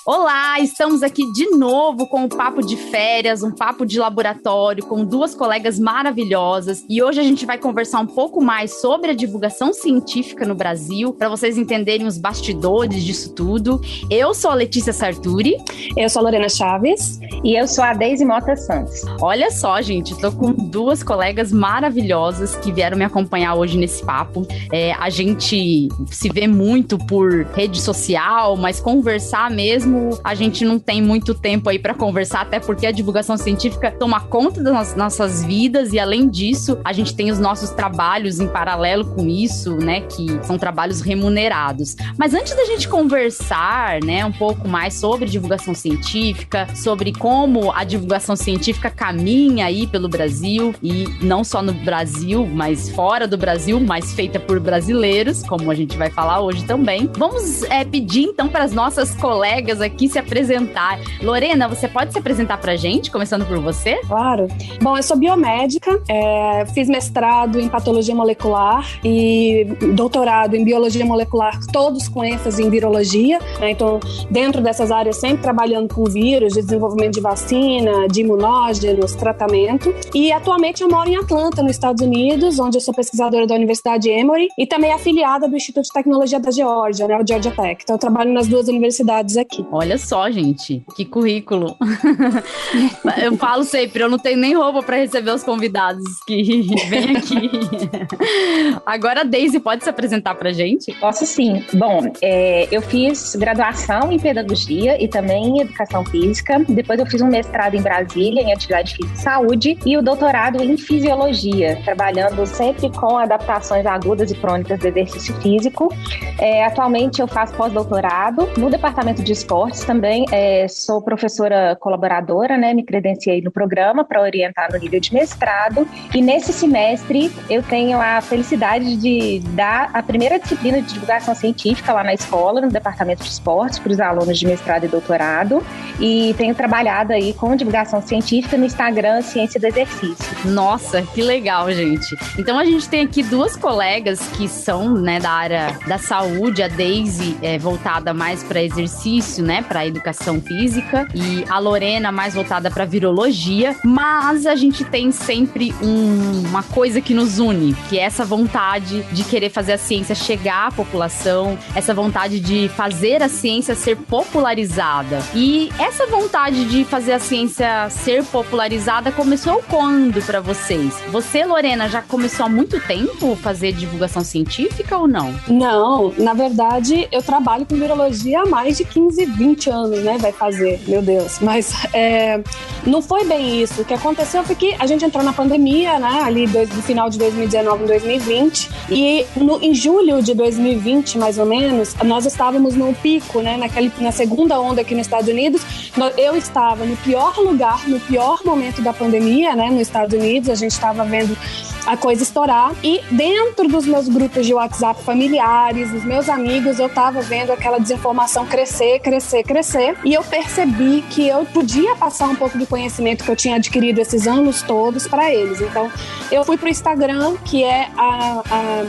Olá, estamos aqui de novo com um papo de férias, um papo de laboratório com duas colegas maravilhosas e hoje a gente vai conversar um pouco mais sobre a divulgação científica no Brasil, para vocês entenderem os bastidores disso tudo. Eu sou a Letícia Sarturi. Eu sou a Lorena Chaves. E eu sou a Deise Mota Santos. Olha só, gente, tô com duas colegas maravilhosas que vieram me acompanhar hoje nesse papo. A gente se vê muito por rede social, mas conversar mesmo a gente não tem muito tempo aí para conversar, até porque a divulgação científica toma conta das nossas vidas e, além disso, a gente tem os nossos trabalhos em paralelo com isso, né, que são trabalhos remunerados. Mas antes da gente conversar, né, um pouco mais sobre divulgação científica, sobre como a divulgação científica caminha aí pelo Brasil, e não só no Brasil, mas fora do Brasil, mas feita por brasileiros, como a gente vai falar hoje também, vamos pedir então para as nossas colegas aqui se apresentar. Lorena, você pode se apresentar pra gente, começando por você? Claro. Bom, eu sou biomédica, fiz mestrado em patologia molecular e doutorado em biologia molecular, todos com ênfase em virologia, né? Então, dentro dessas áreas, sempre trabalhando com vírus, de desenvolvimento de vacina, de imunógenos, tratamento. E atualmente eu moro em Atlanta, nos Estados Unidos, onde eu sou pesquisadora da Universidade Emory e também afiliada do Instituto de Tecnologia da Geórgia, né, o Georgia Tech. Então, eu trabalho nas duas universidades aqui. Olha só, gente, que currículo. Eu falo sempre, eu não tenho nem roupa para receber os convidados que vêm aqui. Agora a Deise pode se apresentar pra gente? Posso sim. Bom, eu fiz graduação em pedagogia e também em educação física. Depois eu fiz um mestrado em Brasília, em atividade física e saúde, e o doutorado em fisiologia, trabalhando sempre com adaptações agudas e crônicas do exercício físico. Atualmente eu faço pós-doutorado no departamento de esportes também, sou professora colaboradora, né? Me credenciei no programa para orientar no nível de mestrado, e nesse semestre eu tenho a felicidade de dar a primeira disciplina de divulgação científica lá na escola, no departamento de esportes, para os alunos de mestrado e doutorado, e tenho trabalhado aí com divulgação científica no Instagram Ciência do Exercício. Nossa, que legal, gente. Então a gente tem aqui duas colegas que são, né, da área da saúde. A Deise é voltada mais para exercício, né, para educação física, e a Lorena mais voltada para virologia, mas a gente tem sempre uma coisa que nos une, que é essa vontade de querer fazer a ciência chegar à população, essa vontade de fazer a ciência ser popularizada. E essa vontade de fazer a ciência ser popularizada começou quando para vocês? Você, Lorena, já começou há muito tempo fazer divulgação científica ou não? Não, na verdade eu trabalho com virologia há mais de 15, 20 anos, né? Vai fazer, meu Deus. Mas não foi bem isso. O que aconteceu foi que a gente entrou na pandemia, né? Ali no final de 2019 e 2020. E em julho de 2020, mais ou menos, nós estávamos no pico, né? Na segunda onda aqui nos Estados Unidos. Eu estava no pior lugar, no pior momento da pandemia, né? Nos Estados Unidos, a gente estava vendo a coisa estourar, e dentro dos meus grupos de WhatsApp familiares, os meus amigos, eu tava vendo aquela desinformação crescer, e eu percebi que eu podia passar um pouco do conhecimento que eu tinha adquirido esses anos todos para eles. Então, eu fui pro Instagram, que é a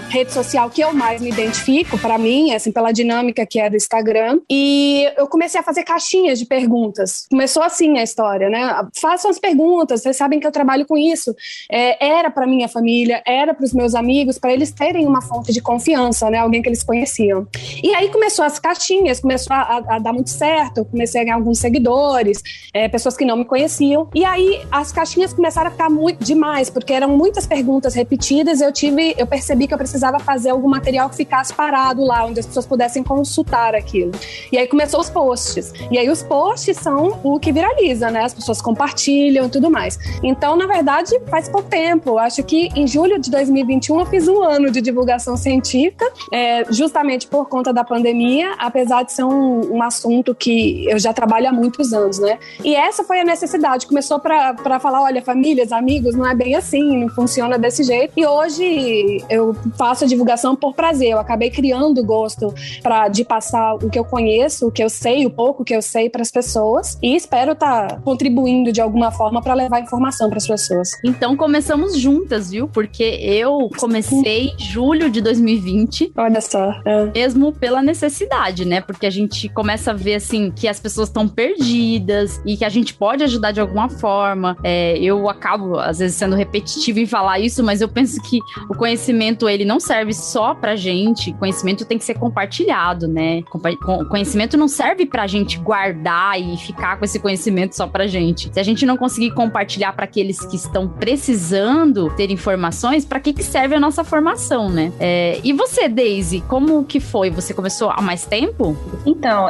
rede social que eu mais me identifico, para mim, assim, pela dinâmica que é do Instagram, e eu comecei a fazer caixinhas de perguntas. Começou assim a história, né? Façam as perguntas, vocês sabem que eu trabalho com isso. Era para minha família, era para os meus amigos, para eles terem uma fonte de confiança, né? Alguém que eles conheciam. E aí começou as caixinhas, começou a dar muito certo, eu comecei a ganhar alguns seguidores, pessoas que não me conheciam, e aí as caixinhas começaram a ficar muito demais, porque eram muitas perguntas repetidas. Eu percebi que eu precisava fazer algum material que ficasse parado lá, onde as pessoas pudessem consultar aquilo. E aí começou os posts, e aí os posts são o que viraliza, né? As pessoas compartilham e tudo mais. Então, na verdade, faz pouco tempo, acho que em julho de 2021 eu fiz 1 ano de divulgação científica, justamente por conta da pandemia, apesar de ser um assunto que eu já trabalho há muitos anos, né? E essa foi a necessidade, começou para falar, olha, famílias, amigos, não é bem assim, não funciona desse jeito, e hoje eu faço a divulgação por prazer. Eu acabei criando gosto de passar o que eu conheço, o que eu sei, o pouco que eu sei para as pessoas, e espero estar contribuindo de alguma forma para levar informação para as pessoas. Então começamos juntas, viu? veio, porque eu comecei em julho de 2020. Olha só. Mesmo pela necessidade, né? Porque a gente começa a ver, assim, que as pessoas estão perdidas e que a gente pode ajudar de alguma forma. Eu acabo, às vezes, sendo repetitiva em falar isso, mas eu penso que o conhecimento, ele não serve só pra gente. Conhecimento tem que ser compartilhado, né? Conhecimento não serve pra gente guardar e ficar com esse conhecimento só pra gente. Se a gente não conseguir compartilhar para aqueles que estão precisando ter informações, pra que serve a nossa formação, né? E você, Daisy, como que foi? Você começou há mais tempo? Então,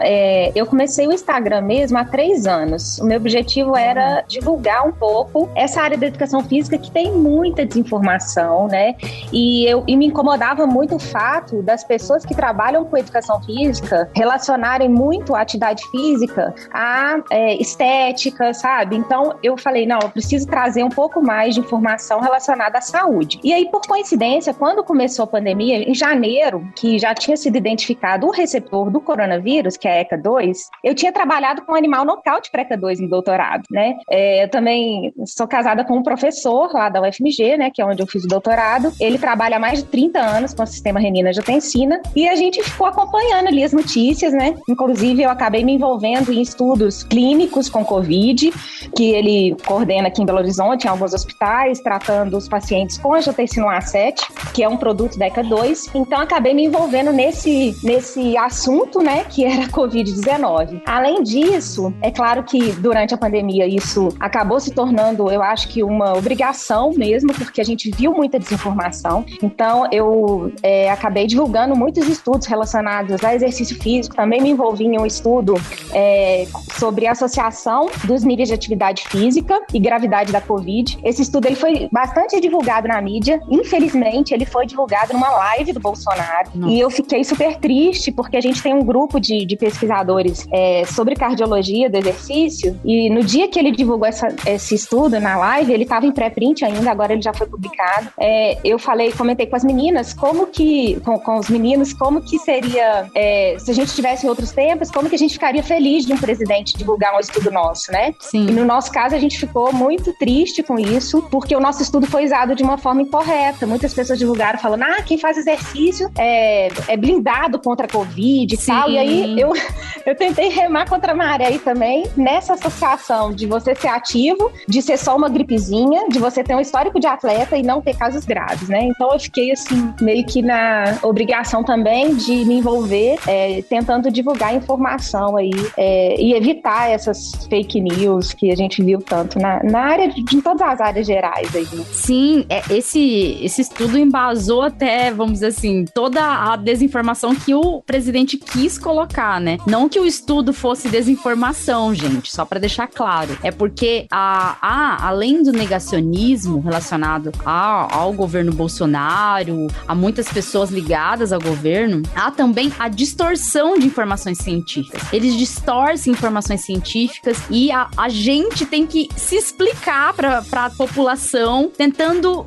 eu comecei o Instagram mesmo há 3 anos. O meu objetivo era divulgar um pouco essa área da educação física que tem muita desinformação, né? E me incomodava muito o fato das pessoas que trabalham com educação física relacionarem muito a atividade física a estética, sabe? Então, eu falei, não, eu preciso trazer um pouco mais de informação relacionada à saúde. E aí, por coincidência, quando começou a pandemia, em janeiro, que já tinha sido identificado o receptor do coronavírus, que é a ECA2, eu tinha trabalhado com animal nocaute para ECA2 no doutorado, né? Eu também sou casada com um professor lá da UFMG, né, que é onde eu fiz o doutorado. Ele trabalha há mais de 30 anos com o sistema renina-angiotensina e a gente ficou acompanhando ali as notícias, né? Inclusive, eu acabei me envolvendo em estudos clínicos com Covid, que ele coordena aqui em Belo Horizonte, em alguns hospitais, tratando os pacientes com angiotensina 1A7, que é um produto da ECA2. Então, acabei me envolvendo nesse assunto, né, que era Covid-19. Além disso, é claro que durante a pandemia isso acabou se tornando, eu acho que uma obrigação mesmo, porque a gente viu muita desinformação. Então, eu acabei divulgando muitos estudos relacionados a exercício físico. Também me envolvi em um estudo sobre a associação dos níveis de atividade física e gravidade da Covid. Esse estudo ele foi bastante divulgado na mídia. Infelizmente, ele foi divulgado numa live do Bolsonaro. Nossa. E eu fiquei super triste, porque a gente tem um grupo de pesquisadores sobre cardiologia do exercício, e no dia que ele divulgou esse estudo na live, ele estava em pré-print ainda, agora ele já foi publicado. Eu comentei com as meninas com os meninos, como que seria, se a gente tivesse em outros tempos, como que a gente ficaria feliz de um presidente divulgar um estudo nosso, né? Sim. E no nosso caso, a gente ficou muito triste com isso, porque o nosso estudo foi usado de uma forma incorreta. Muitas pessoas divulgaram falando, quem faz exercício é blindado contra a Covid e tal. E aí eu tentei remar contra a maré aí também, nessa associação de você ser ativo, de ser só uma gripezinha, de você ter um histórico de atleta e não ter casos graves, né? Então eu fiquei assim, meio que na obrigação também de me envolver, tentando divulgar informação aí, e evitar essas fake news que a gente viu tanto na área, em todas as áreas gerais aí, né? Sim, esse estudo embasou até, vamos dizer assim, toda a desinformação que o presidente quis colocar, né? Não que o estudo fosse desinformação, gente, só pra deixar claro. É porque além do negacionismo relacionado ao governo Bolsonaro, a muitas pessoas ligadas ao governo, há também a distorção de informações científicas. Eles distorcem informações científicas e a gente tem que se explicar pra população, tentando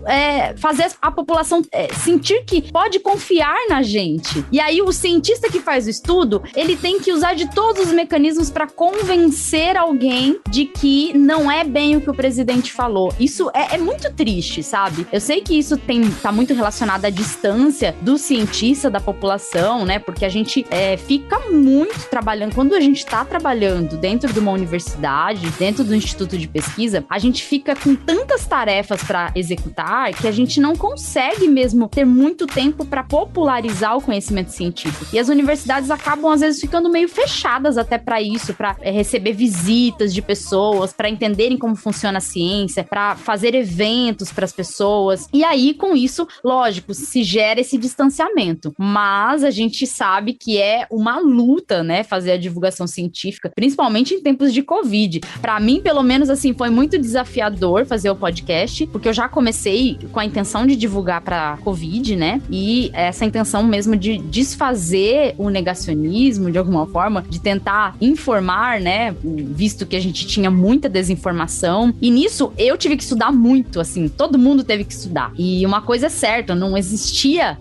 fazer a população sentir que pode confiar na gente. E aí o cientista que faz o estudo, ele tem que usar de todos os mecanismos para convencer alguém de que não é bem o que o presidente falou. Isso é muito triste, sabe? Eu sei que isso tá muito relacionado à distância do cientista da população, né? Porque a gente fica muito trabalhando. Quando a gente tá trabalhando dentro de uma universidade, dentro do instituto de pesquisa, a gente fica com tantas tarefas para executar que a gente não consegue mesmo ter muito tempo para popularizar o conhecimento científico. E as universidades acabam, às vezes, ficando meio fechadas até para isso, para receber visitas de pessoas, para entenderem como funciona a ciência, para fazer eventos para as pessoas. E aí, com isso, lógico, se gera esse distanciamento. Mas a gente sabe que é uma luta, né, fazer a divulgação científica, principalmente em tempos de Covid. Para mim, pelo menos, assim, foi muito desafiador fazer o podcast, porque eu já comecei com a intenção de divulgar para Covid, né? E essa intenção mesmo de desfazer o negacionismo, de alguma forma, de tentar informar, né? Visto que a gente tinha muita desinformação. E nisso, eu tive que estudar muito, assim, todo mundo teve que estudar. E uma coisa é certa, não existia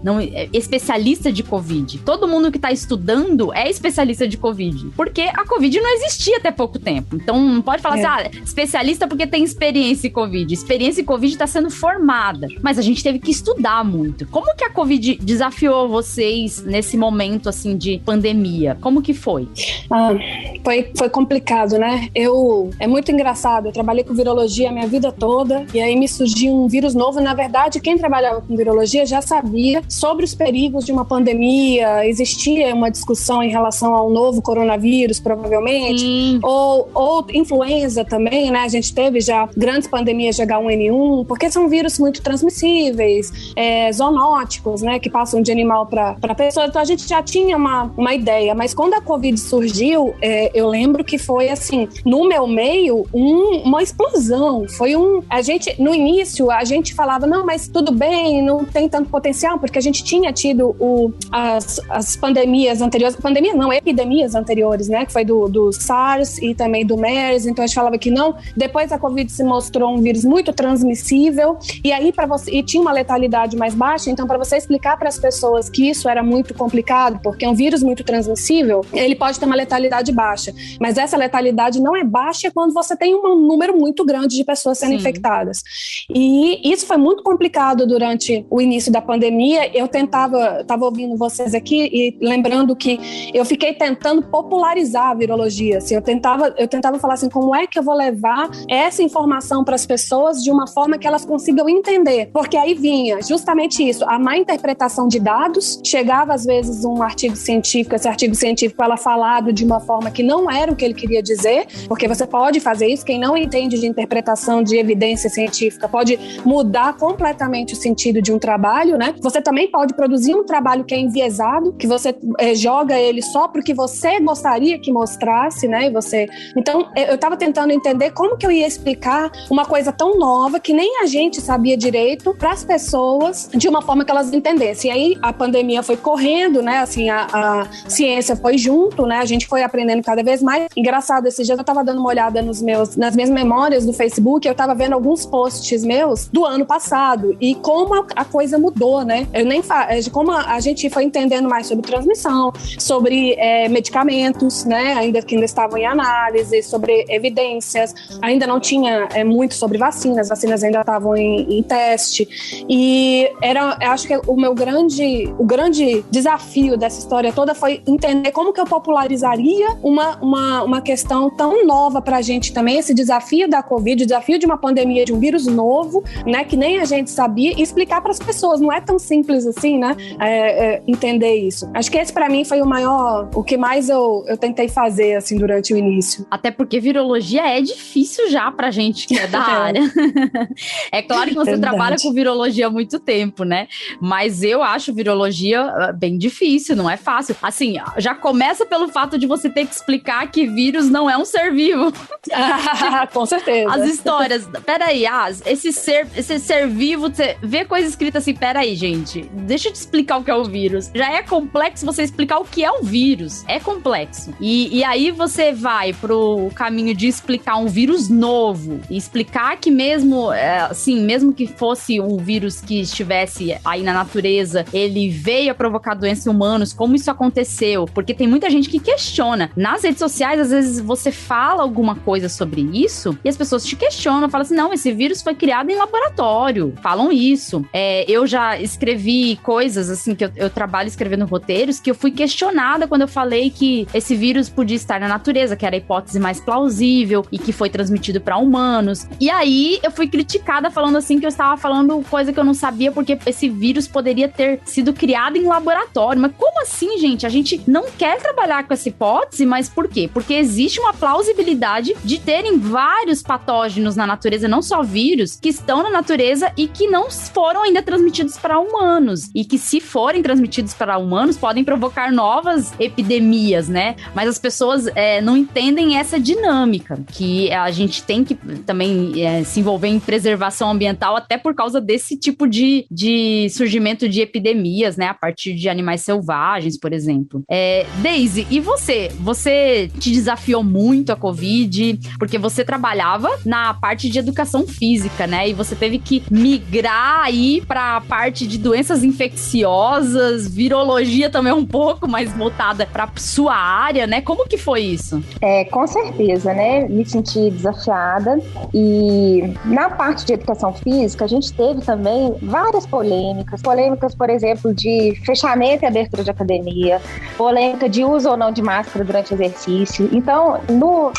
especialista de Covid. Todo mundo que tá estudando é especialista de Covid. Porque a Covid não existia até pouco tempo. Então, não pode falar assim, especialista porque tem experiência em Covid. Experiência em Covid tá sendo formada formada, mas a gente teve que estudar muito. Como que a Covid desafiou vocês nesse momento, assim, de pandemia? Como que foi? Foi complicado, né? É muito engraçado, eu trabalhei com virologia a minha vida toda, e aí me surgiu um vírus novo. Na verdade, quem trabalhava com virologia já sabia sobre os perigos de uma pandemia, existia uma discussão em relação ao novo coronavírus, provavelmente, ou influenza também, né? A gente teve já grandes pandemias de H1N1, porque são vírus muito transmissíveis, zoonóticos, né? Que passam de animal para pessoa. Então a gente já tinha uma ideia, mas quando a Covid surgiu, eu lembro que foi assim, no meu meio, uma explosão. No início, a gente falava, não, mas tudo bem, não tem tanto potencial, porque a gente tinha tido as pandemias anteriores, epidemias anteriores, né, que foi do SARS e também do MERS, então a gente falava que não. Depois a Covid se mostrou um vírus muito transmissível, e aí e tinha uma letalidade mais baixa, então para você explicar para as pessoas que isso era muito complicado, porque é um vírus muito transmissível, ele pode ter uma letalidade baixa, mas essa letalidade não é baixa quando você tem um número muito grande de pessoas sendo infectadas. E isso foi muito complicado durante o início da pandemia. Eu estava ouvindo vocês aqui e lembrando que eu fiquei tentando popularizar a virologia. Assim, eu tentava falar assim, como é que eu vou levar essa informação para as pessoas de uma forma que elas consigam entender? Porque aí vinha justamente isso, a má interpretação de dados, chegava às vezes um artigo científico, esse artigo científico ela falado de uma forma que não era o que ele queria dizer, porque você pode fazer isso, quem não entende de interpretação de evidência científica pode mudar completamente o sentido de um trabalho, né? Você também pode produzir um trabalho que é enviesado, que você joga ele só porque você gostaria que mostrasse, né? Então, eu estava tentando entender como que eu ia explicar uma coisa tão nova que nem a gente sabia direito para as pessoas de uma forma que elas entendessem. E aí, a pandemia foi correndo, né? Assim, a ciência foi junto, né? A gente foi aprendendo cada vez mais. Engraçado, esses dias eu estava dando uma olhada nas minhas memórias do Facebook, eu estava vendo alguns posts meus do ano passado e como a coisa mudou, né? Como a gente foi entendendo mais sobre transmissão, sobre medicamentos, né? Ainda estavam em análise, sobre evidências, ainda não tinha muito sobre vacinas ainda estavam em teste. E acho que o grande desafio dessa história toda foi entender como que eu popularizaria uma questão tão nova pra gente também, esse desafio da Covid, o desafio de uma pandemia, de um vírus novo, né, que nem a gente sabia, e explicar para as pessoas. Não é tão simples assim, né, entender isso. Acho que esse para mim foi o que mais eu tentei fazer, assim, durante o início. Até porque virologia é difícil já pra gente que é da área. É claro que você trabalha com virologia há muito tempo, né, mas eu acho virologia bem difícil, não é fácil. Assim, já começa pelo fato de você ter que explicar que vírus não é um ser vivo. Com certeza. As histórias, peraí, esse ser vivo, você vê coisa escrita assim, peraí, gente, deixa eu te explicar o que é o vírus. Já é complexo você explicar o que é o vírus. É complexo. E aí você vai pro caminho de explicar um vírus novo e explicar que mesmo que fosse um vírus que estivesse aí na natureza, ele veio a provocar doença em humanos, como isso aconteceu? Porque tem muita gente que questiona. Nas redes sociais, às vezes você fala alguma coisa sobre isso e as pessoas te questionam, falam assim, não, esse vírus foi criado em laboratório. Falam isso. Eu já escrevi coisas, assim, que eu trabalho escrevendo roteiros, que eu fui questionada quando eu falei que esse vírus podia estar na natureza, que era a hipótese mais plausível e que foi transmitido para humanos. E aí, eu fui criticada falando assim que eu estava falando coisa que eu não sabia, porque esse vírus poderia ter sido criado em laboratório. Mas como assim, gente? A gente não quer trabalhar com essa hipótese, mas por quê? Porque existe uma plausibilidade de terem vários patógenos na natureza, não só vírus, que estão na natureza e que não foram ainda transmitidos para humanos. E que, se forem transmitidos para humanos, podem provocar novas epidemias, né? Mas as pessoas não entendem essa dinâmica, que a gente tem que também se envolver em preservação ambiental, até por causa desse tipo de surgimento de epidemias, né? A partir de animais selvagens, por exemplo. Daisy, e você? Você te desafiou muito a Covid, porque você trabalhava na parte de educação física, né? E você teve que migrar aí para a parte de doenças infecciosas, virologia também um pouco mais voltada para sua área, né? Como que foi isso? Com certeza, né? Me senti desafiada e na parte de educação física, a gente teve também várias polêmicas, por exemplo, de fechamento e abertura de academia, polêmica de uso ou não de máscara durante o exercício. Então,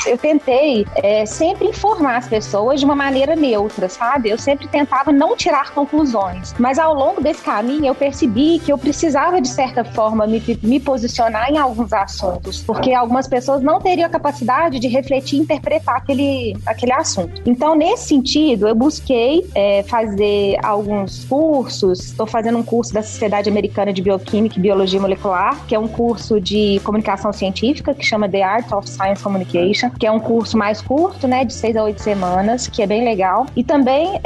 eu tentei sempre informar as pessoas de uma maneira neutra, sabe? Eu sempre tentava não tirar conclusões, mas ao longo desse caminho eu percebi que eu precisava, de certa forma, me posicionar em alguns assuntos, porque algumas pessoas não teriam a capacidade de refletir e interpretar aquele assunto. Então, nesse sentido, eu busquei fazer alguns cursos. Estou fazendo um curso da Sociedade Americana de Bioquímica e Biologia Molecular, que é um curso de comunicação científica, que chama The Art of Science Communication, que é um curso mais curto, né, de 6 a 8 semanas, que é bem legal. E também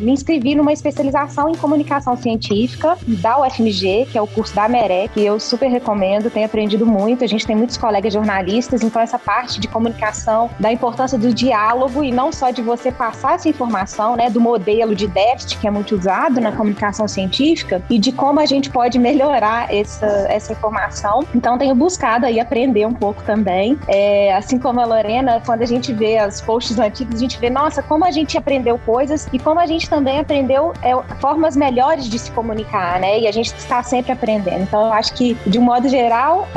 me inscrevi numa especialização em comunicação científica da UFMG, que é o curso da AMEREC, que eu super recomendo, tenho aprendido muito. A gente tem muitos colegas jornalistas, então essa parte de comunicação, da importância do diálogo e não só de você passar essa informação, né, do modelo de déficit que é muito usado na comunicação científica e de como a gente pode melhorar essa informação. Então tenho buscado aí aprender um pouco também. Assim como a Lorena, quando a gente vê os posts antigos, a gente vê, nossa, como a gente aprendeu coisas e como a gente também aprendeu formas melhores de se comunicar, né? E a gente está sempre aprendendo. Então eu acho que, de um modo geral,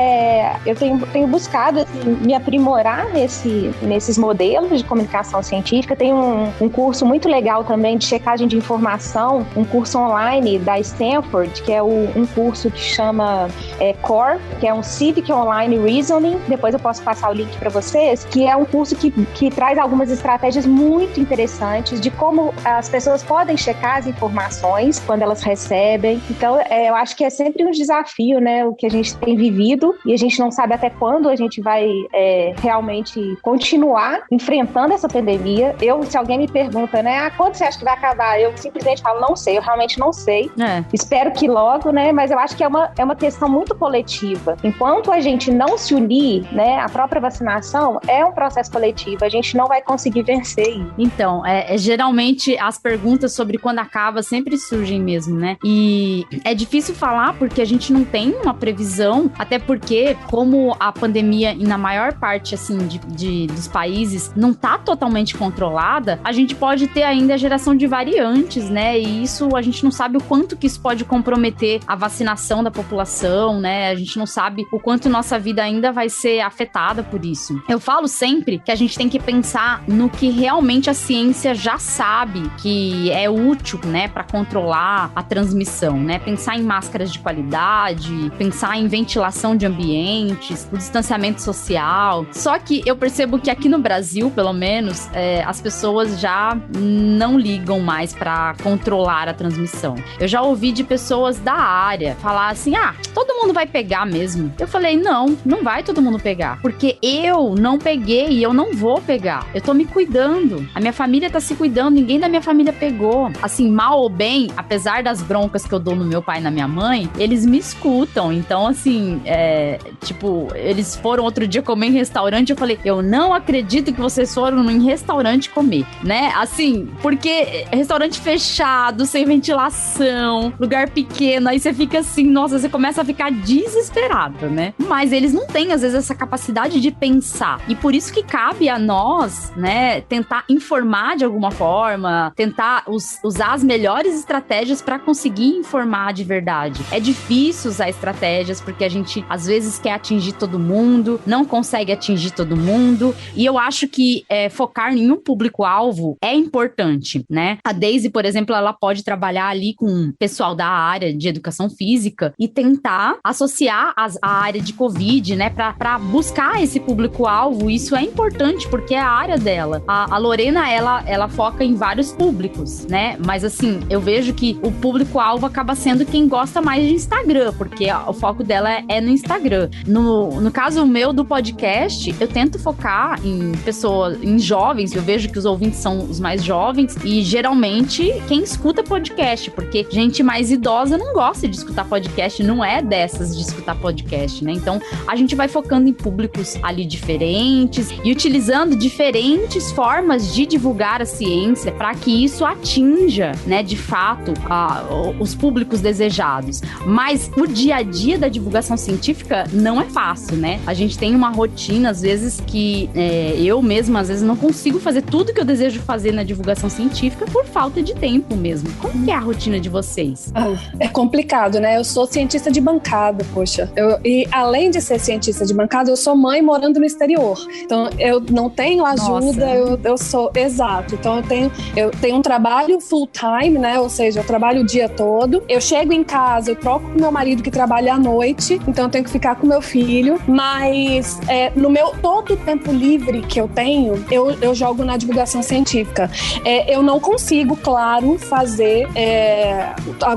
eu tenho buscado assim, me aprimorar nesses modelos de comunicação científica. Tem um curso muito legal também de checagem de informação, um curso online da Stanford, que é um curso que chama CORE, que é um Civic Online Reasoning. Depois eu posso passar o link para vocês, que é um curso que traz algumas estratégias muito interessantes de como as pessoas podem checar as informações quando elas recebem. Então, eu acho que é sempre um desafio, né, o que a gente tem vivido, e a gente não sabe até quando a gente vai realmente continuar enfrentando essa pandemia. Se alguém me pergunta, né, quando você acha que vai acabar? Eu simplesmente falo, não sei, eu realmente não sei. Espero que logo, né, mas eu acho que é uma questão muito coletiva. Enquanto a gente não se unir, né, a própria vacinação é um processo coletivo, a gente não vai conseguir vencer. Então, geralmente as perguntas sobre quando acaba sempre surgem mesmo, né? E é difícil falar porque a gente não tem uma previsão, até porque, como a pandemia, na maior parte, assim, dos países, não tá totalmente controlada, a gente pode ter ainda a geração de variantes, né? E isso, a gente não sabe o quanto que isso pode comprometer a vacinação da população, né? A gente não sabe o quanto nossa vida ainda vai ser afetada por isso. Eu falo sempre que a gente tem que pensar no que realmente a ciência já sabe que é útil, né, para controlar a transmissão, né? Pensar em máscaras de qualidade, pensar em ventilação de ambientes, o distanciamento social. Só que eu percebo que aqui no Brasil, pelo menos, as pessoas já não ligam mais para controlar a transmissão. Eu já ouvi de pessoas da área falar assim, todo mundo vai pegar mesmo. Eu falei, não vai todo mundo pegar, porque eu não peguei e eu não vou pegar. Eu tô me cuidando. A minha família tá se cuidando, ninguém da minha família pegou. Assim, mal ou bem, apesar das broncas que eu dou no meu pai e na minha mãe, eles me escutam. Então, assim, eles foram outro dia comer em restaurante, eu falei, eu não acredito que vocês foram em restaurante comer, né? Assim, porque restaurante fechado, sem ventilação, lugar pequeno, aí você fica assim, nossa, você começa a ficar desesperado, né? Mas eles não têm, às vezes, essa capacidade de pensar. E por isso que cabe a nós, né, tentar informar de alguma forma, tentar usar as melhores estratégias para conseguir informar de verdade. É difícil usar estratégias porque a gente, às vezes, quer atingir todo mundo, não consegue atingir todo mundo, e eu acho que focar em um público-alvo é importante, né? A Daisy, por exemplo, ela pode trabalhar ali com o pessoal da área de educação física e tentar associar a área de Covid, né, para buscar esse público-alvo. Isso é importante porque é a área dela. A Lorena, ela foca em vários públicos, né? Mas assim, eu vejo que o público-alvo acaba sendo quem gosta mais de Instagram, porque o foco dela é no Instagram. No caso meu do podcast, eu tento focar em pessoas, em jovens. Eu vejo que os ouvintes são os mais jovens e geralmente quem escuta podcast, porque gente mais idosa não gosta de escutar podcast, não é dessas de escutar podcast, né? Então a gente vai focando em públicos ali diferentes e utilizando diferentes formas de divulgar a ciência para que isso atinja, né, de fato, os públicos desejados. Mas o dia a dia da divulgação científica não é fácil, né? A gente tem uma rotina, às vezes, que eu mesma, às vezes, não consigo fazer tudo que eu desejo fazer na divulgação científica por falta de tempo mesmo. Como que é a rotina de vocês? É complicado, né? Eu sou cientista de bancada, poxa. E além de ser cientista de bancada, eu sou mãe morando no exterior. Então, eu não tenho ajuda, eu sou... Exato. Então, eu tenho um trabalho full time, né? Ou seja, eu trabalho o dia todo. Eu chego em casa, eu troco com meu marido que trabalha à noite, então eu tenho que ficar com meu filho. Mas no meu todo o tempo livre que eu tenho, eu jogo na divulgação científica. Eu não consigo, claro, fazer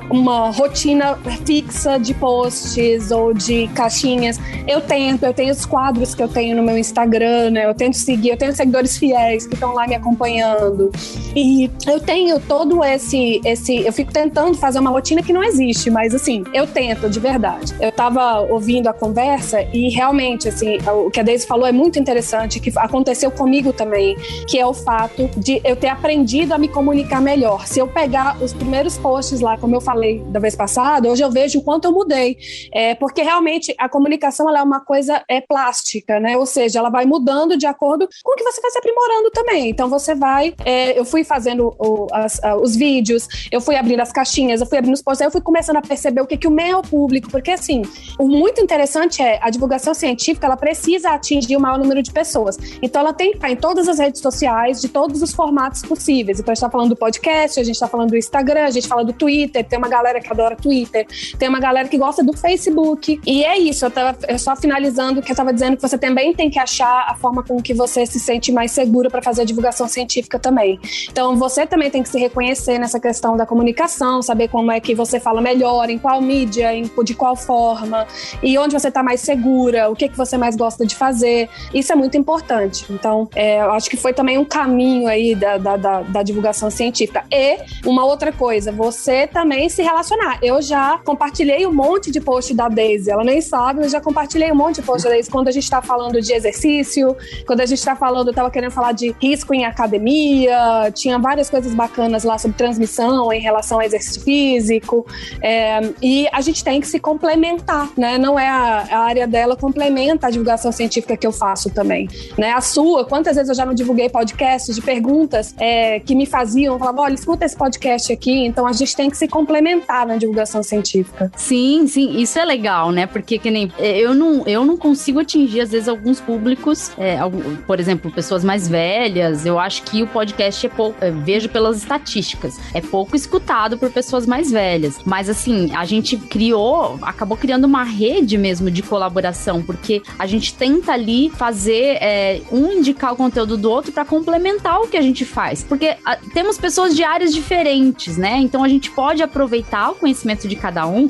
uma rotina fixa de posts ou de caixinhas. Eu tenho os quadros que eu tenho no meu Instagram, né? Eu tenho seguidores fiéis que estão lá me acompanhando. E eu tenho todo esse... Eu fico tentando fazer uma rotina que não existe, mas assim, eu tento, de verdade. Eu tava ouvindo a conversa e realmente, assim, o que a Daisy falou é muito interessante, que aconteceu comigo também, que é o fato de eu ter aprendido a me comunicar melhor. Se eu pegar os primeiros posts lá, como eu falei da vez passada, hoje eu vejo o quanto eu mudei. Porque realmente a comunicação, ela é uma coisa plástica, né? Ou seja, ela vai mudando de acordo com o que você vai se aprimorando também. Então você vai... eu fui fazendo os vídeos, eu fui abrindo as caixinhas, eu fui abrindo os posts, aí eu fui começando a perceber o que o meu público... Porque assim, o muito interessante a divulgação científica, ela precisa atingir o maior número de pessoas. Então ela tem que estar em todas as redes sociais, de todos os formatos possíveis. Então a gente está falando do podcast, a gente está falando do Instagram, a gente fala do Twitter, tem uma galera que adora Twitter, tem uma galera que gosta do Facebook. E é isso, eu só finalizando que eu estava dizendo que você também tem que achar a forma com que você se sente mais segura para fazer a divulgação científica também. Então você também tem que se reconhecer nessa questão da comunicação, saber como é que você fala melhor, em qual mídia, de qual forma, e onde você está mais segura, o que você mais gosta de fazer. Isso é muito importante. Então, eu acho que foi também um caminho aí da divulgação científica. E uma outra coisa, você também se relacionar. Eu já compartilhei um monte de post da Daisy, ela nem sabe, eu já compartilhei um monte de post da Daisy quando a gente está falando de exercício, quando a gente está falando, eu estava querendo falar de risco em academia, tinha várias coisas bacanas lá sobre transmissão em relação ao exercício físico, e a gente tem que se complementar, né? Não é a área dela, complementa a divulgação científica que eu faço também, né? A sua, quantas vezes eu já não divulguei podcasts de perguntas que me faziam, falavam, olha, escuta esse podcast aqui, então a gente tem que se complementar na divulgação científica. Sim, isso é legal, né? Porque que nem eu não consigo atingir, às vezes, alguns públicos, por exemplo, pessoas mais velhas. Eu acho que o podcast é pouco, vejo pelas estatísticas, é pouco escutado por pessoas mais velhas. Mas assim, a gente acabou criando uma rede mesmo de colaboração, porque a gente tenta ali fazer indicar o conteúdo do outro para complementar o que a gente faz. Porque temos pessoas de áreas diferentes, né? Então a gente pode aproveitar o conhecimento de cada um.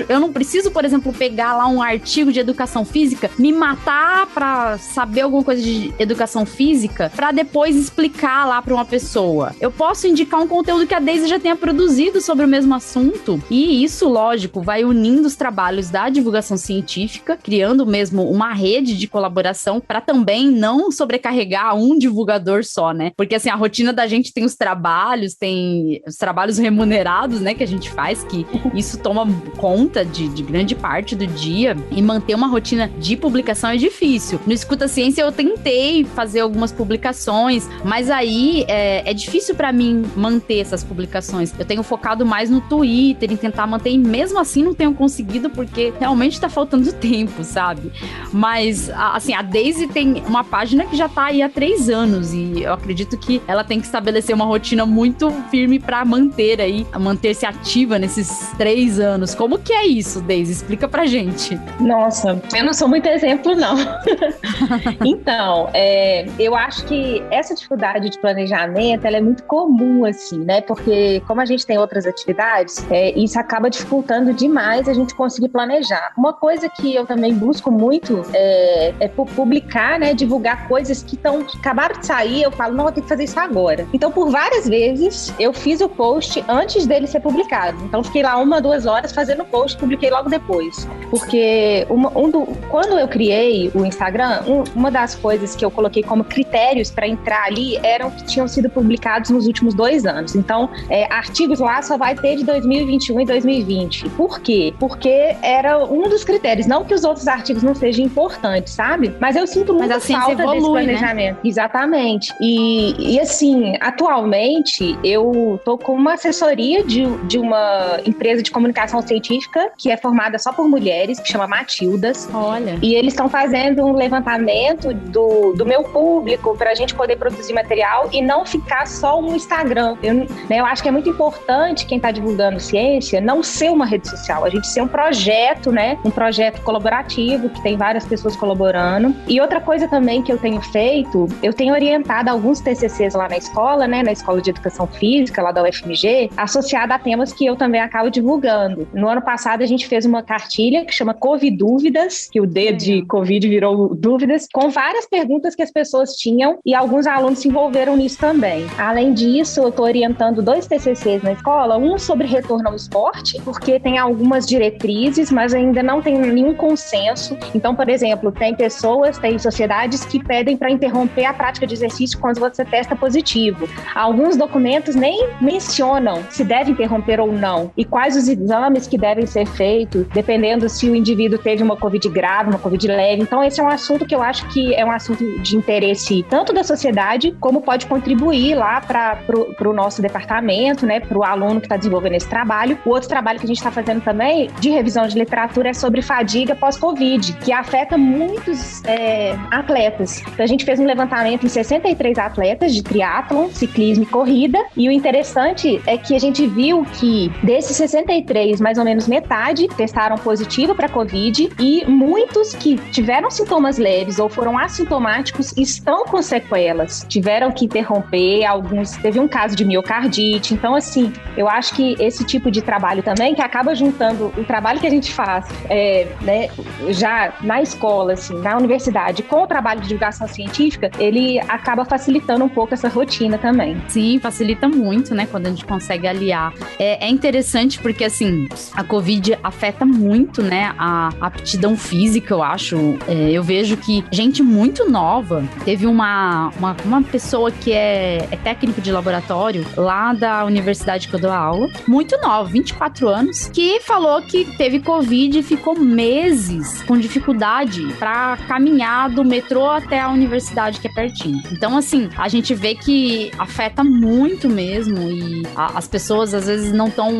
Eu não preciso, por exemplo, pegar lá um artigo de educação física, me matar para saber alguma coisa de educação física, para depois explicar lá para uma pessoa. Eu posso indicar um conteúdo que a Daisy já tenha produzido sobre o mesmo assunto. E isso, lógico, vai unindo os trabalhos da divulgação científica, criando mesmo uma rede de colaboração para também não sobrecarregar um divulgador só, né? Porque assim, a rotina da gente tem os trabalhos remunerados, né, que a gente faz, que isso toma conta de grande parte do dia, e manter uma rotina de publicação é difícil. No Escuta Ciência eu tentei fazer algumas publicações, mas aí é difícil para mim manter essas publicações. Eu tenho focado mais no Twitter, em tentar manter, e mesmo assim não tenho conseguido, porque realmente tá faltando tempo, sabe? Mas, assim, a Daisy tem uma página que já tá aí há 3 anos, e eu acredito que ela tem que estabelecer uma rotina muito firme pra manter-se ativa nesses 3 anos. Como que é isso, Daisy? Explica pra gente. Nossa, eu não sou muito exemplo, não. Então, eu acho que essa dificuldade de planejamento, ela é muito comum, assim, né? Porque como a gente tem outras atividades, isso acaba dificultando demais a gente conseguir planejar. Uma coisa que eu também busco muito é publicar, né? Divulgar coisas que acabaram de sair, eu falo, não, vou ter que fazer isso agora. Então, por várias vezes, eu fiz o post antes dele ser publicado. Então, fiquei lá 1, 2 horas fazendo o post, publiquei logo depois. Porque quando eu criei sobre o Instagram, uma das coisas que eu coloquei como critérios para entrar ali eram que tinham sido publicados nos últimos 2 anos. Então, artigos lá só vai ter de 2021 e 2020. Por quê? Porque era um dos critérios. Não que os outros artigos não sejam importantes, sabe? Mas eu sinto muita falta desse planejamento. Né? Exatamente. E assim, atualmente, eu tô com uma assessoria de uma empresa de comunicação científica que é formada só por mulheres, que chama Matildas. Olha. E eles estão fazendo um levantamento do meu público para a gente poder produzir material e não ficar só um Instagram. Eu acho que é muito importante quem está divulgando ciência não ser uma rede social, a gente ser um projeto, né? Um projeto colaborativo que tem várias pessoas colaborando. E outra coisa também que eu tenho feito, eu tenho orientado alguns TCCs lá na escola, né? Na Escola de Educação Física, lá da UFMG, associada a temas que eu também acabo divulgando. No ano passado, a gente fez uma cartilha que chama Covid Dúvidas, que o D de Covid virou dúvidas, com várias perguntas que as pessoas tinham e alguns alunos se envolveram nisso também. Além disso, eu estou orientando 2 TCCs na escola, um sobre retorno ao esporte, porque tem algumas diretrizes, mas ainda não tem nenhum consenso. Então, por exemplo, tem sociedades que pedem para interromper a prática de exercício quando você testa positivo. Alguns documentos nem mencionam se deve interromper ou não e quais os exames que devem ser feitos, dependendo se o indivíduo teve uma Covid grave, uma Covid leve. Então, esse é um assunto que eu acho que é um assunto de interesse tanto da sociedade, como pode contribuir lá para o nosso departamento, né, para o aluno que está desenvolvendo esse trabalho. O outro trabalho que a gente está fazendo também, de revisão de literatura, é sobre fadiga pós-Covid, que afeta muitos atletas. Então, a gente fez um levantamento em 63 atletas de triatlon, ciclismo e corrida, e o interessante é que a gente viu que desses 63, mais ou menos metade testaram positivo para Covid e muitos que tiveram sintomas leves ou foram assintomáticos estão com sequelas. Tiveram que interromper, alguns... Teve um caso de miocardite. Então, assim, eu acho que esse tipo de trabalho também, que acaba juntando o trabalho que a gente faz né, já na escola, assim, na universidade, com o trabalho de divulgação científica, ele acaba facilitando um pouco essa rotina também. Sim, facilita muito, né, quando a gente consegue aliar. É interessante porque, assim, a Covid afeta muito, né, a aptidão física, eu acho. Eu vejo que gente muito nova, teve uma pessoa que é técnico de laboratório lá da universidade que eu dou aula, muito nova, 24 anos, que falou que teve Covid e ficou meses com dificuldade para caminhar do metrô até a universidade, que é pertinho. Então, assim, a gente vê que afeta muito mesmo e as pessoas às vezes não estão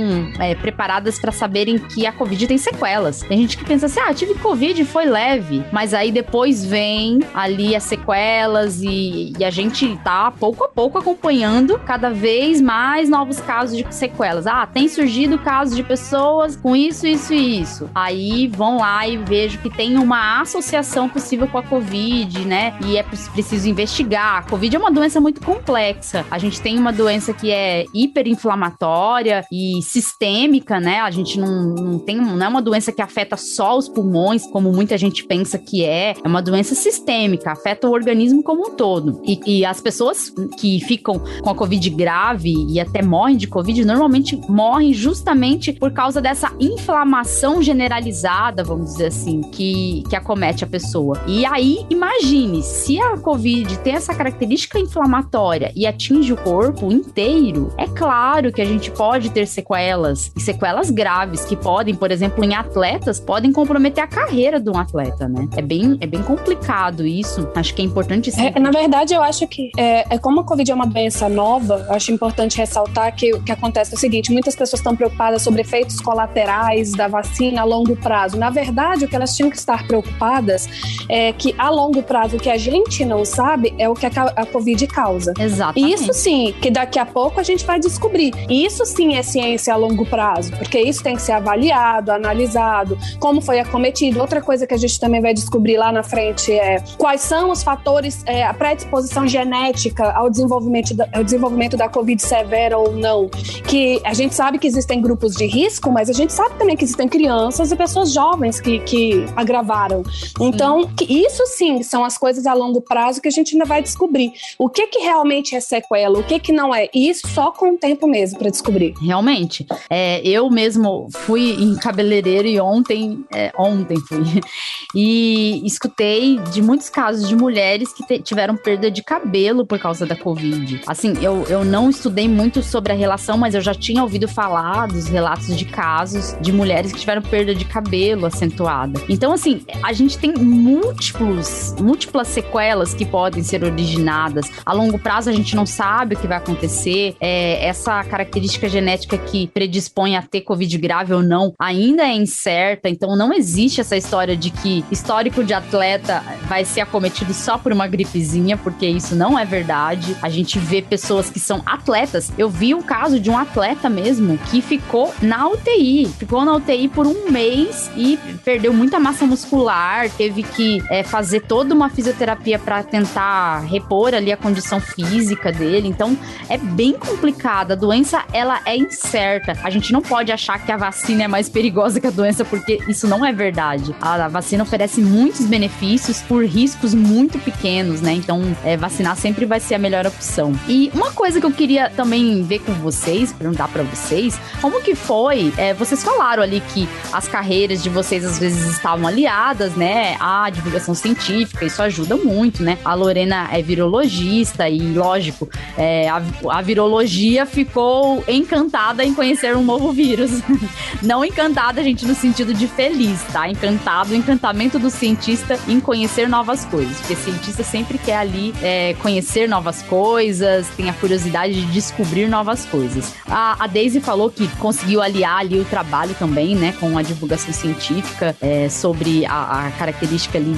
preparadas para saberem que a Covid tem sequelas. Tem gente que pensa assim, tive Covid, foi leve, mas aí depois vem ali as sequelas e a gente tá pouco a pouco acompanhando cada vez mais novos casos de sequelas. Tem surgido casos de pessoas com isso, isso e isso. Aí vão lá e vejo que tem uma associação possível com a Covid, né? E é preciso investigar. A Covid é uma doença muito complexa. A gente tem uma doença que é hiperinflamatória e sistêmica, né? A gente não é uma doença que afeta só os pulmões, como muita gente pensa que é. É uma doença sistêmica, afeta o organismo como um todo. E as pessoas que ficam com a Covid grave e até morrem de Covid, normalmente morrem justamente por causa dessa inflamação generalizada, vamos dizer assim, que acomete a pessoa. E aí, imagine, se a Covid tem essa característica inflamatória e atinge o corpo inteiro, é claro que a gente pode ter sequelas, e sequelas graves, que podem, por exemplo, em atletas, podem comprometer a carreira de um atleta, né? É bem complicado isso. Acho que é importante sim. Na verdade, eu acho que como a Covid é uma doença nova, eu acho importante ressaltar que o que acontece é o seguinte: muitas pessoas estão preocupadas sobre efeitos colaterais da vacina a longo prazo. Na verdade, o que elas tinham que estar preocupadas é que a longo prazo, o que a gente não sabe é o que a Covid causa. Exatamente. Isso sim, que daqui a pouco a gente vai descobrir. E isso sim é ciência a longo prazo, porque isso tem que ser avaliado, analisado, como foi acometido. Outra coisa que a gente também vai descobrir lá na frente é quais são os fatores, a predisposição genética ao desenvolvimento da Covid severa ou não. Que a gente sabe que existem grupos de risco, mas a gente sabe também que existem crianças e pessoas jovens que agravaram. Então, isso sim são as coisas a longo prazo que a gente ainda vai descobrir. O que realmente é sequela, o que não é. E isso só com o tempo mesmo para descobrir. Realmente. Eu mesmo fui em cabeleireiro e ontem fui. e escutei de muitos casos de mulheres que tiveram perda de cabelo por causa da Covid. Assim, eu não estudei muito sobre a relação, mas eu já tinha ouvido falar dos relatos de casos de mulheres que tiveram perda de cabelo acentuada. Então, assim, a gente tem múltiplas sequelas que podem ser originadas. A longo prazo, a gente não sabe o que vai acontecer. Essa característica genética que predispõe a ter Covid grave ou não ainda é incerta. Então, não existe essa história de que histórico de atleta vai ser acometido só por uma gripezinha, porque isso não é verdade. A gente vê pessoas que são atletas. Eu vi o caso de um atleta mesmo que ficou na UTI. Ficou na UTI por um mês e perdeu muita massa muscular, teve que fazer toda uma fisioterapia para tentar repor ali a condição física dele. Então, é bem complicada. A doença, ela é incerta. A gente não pode achar que a vacina é mais perigosa que a doença, porque isso não é verdade. A vacina oferece muitos benefícios por riscos muito pequenos, né? Então, vacinar sempre vai ser a melhor opção. E uma coisa que eu queria também ver com vocês, perguntar para vocês, como que foi? Vocês falaram ali que as carreiras de vocês às vezes estavam aliadas, né, à divulgação científica, isso ajuda muito, né? A Lorena é virologista e, lógico, a virologia ficou encantada em conhecer um novo vírus. Não encantada, gente, no sentido de feliz, tá? O encantamento do cientista em conhecer novas coisas, porque cientista sempre quer ali conhecer novas coisas, tem a curiosidade de descobrir novas coisas. A Daisy falou que conseguiu aliar ali o trabalho também, né, com a divulgação científica sobre a característica ali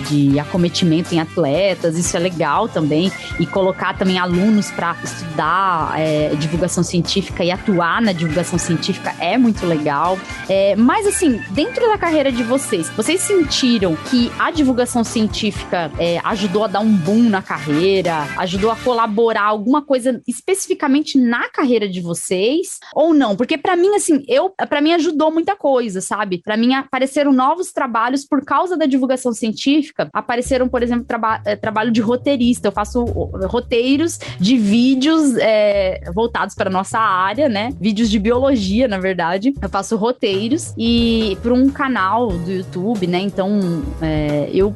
de acometimento em atletas, isso é legal também, e colocar também alunos para estudar divulgação científica e atuar na divulgação científica é muito legal. Mas assim, dentro da carreira de vocês sentiram que a divulgação científica ajudou a dar um boom na carreira, ajudou a colaborar alguma coisa especificamente na carreira de vocês, ou não? Porque pra mim, assim, pra mim ajudou muita coisa, sabe? Pra mim apareceram novos trabalhos por causa da divulgação científica. Apareceram, por exemplo, trabalho de roteirista. Eu faço roteiros de vídeos voltados para nossa área, né? Vídeos de biologia, na verdade. Eu faço roteiros e para um canal do YouTube, né? Então,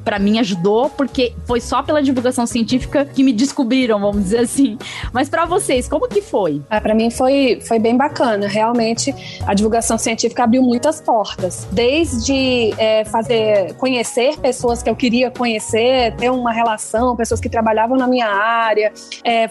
pra mim ajudou, porque foi só pela divulgação científica que me descobriram, vamos dizer assim. Mas pra vocês, como que foi? Pra mim foi bem bacana. Realmente, a divulgação científica abriu muitas portas. Desde conhecer pessoas que eu queria conhecer, ter uma relação, pessoas que trabalhavam na minha área,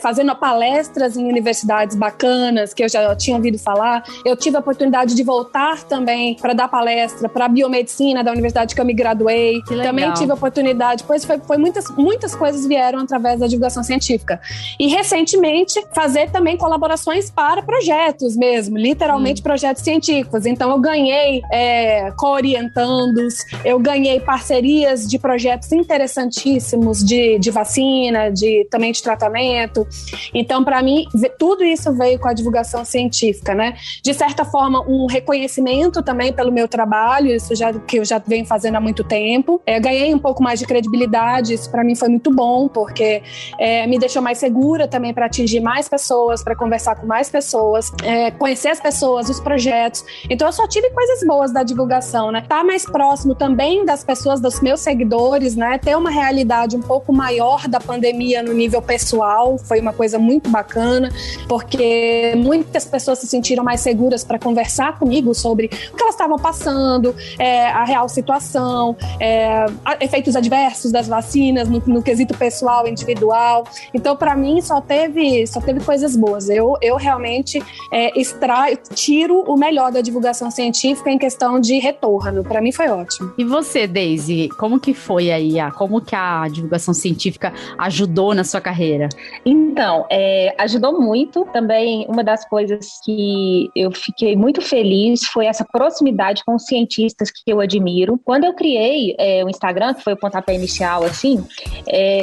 fazendo palestras em universidades bacanas, que eu já tinha ouvido falar. Eu tive a oportunidade de voltar também para dar palestra para biomedicina da universidade que eu me graduei. Também tive a oportunidade, pois foi muitas coisas vieram através da divulgação científica. E recentemente fazer também colaborações para projetos mesmo, literalmente projetos científicos. Então eu ganhei co-orientandos, eu ganhei parcerias de projetos interessantíssimos de vacina, também de tratamento. Então, para mim, tudo isso veio com a divulgação científica, né? De certa forma, um reconhecimento também pelo meu trabalho, isso que eu já venho fazendo há muito tempo. Ganhei um pouco mais de credibilidade, isso para mim foi muito bom, porque me deixou mais segura também para atingir mais pessoas, para conversar com mais pessoas, conhecer as pessoas, os projetos. Então, eu só tive coisas boas da divulgação, né? Tá mais próximo também das pessoas, dos meus seguidores, né? Ter uma realidade um pouco maior da pandemia no nível pessoal, foi uma coisa muito bacana, porque muitas pessoas se sentiram mais seguras para conversar comigo sobre o que elas estavam passando, a real situação, efeitos adversos das vacinas no quesito pessoal, individual. Então, para mim, só teve coisas boas. Eu realmente tiro o melhor da divulgação científica em questão de retorno. Para mim, foi ótimo. E você, Daisy, como que foi aí? Como que a divulgação científica ajudou na sua carreira? Então, ajudou muito. Também, uma das coisas que eu fiquei muito feliz foi essa proximidade com os cientistas que eu admiro. Quando eu criei o Instagram, que foi o pontapé inicial, assim,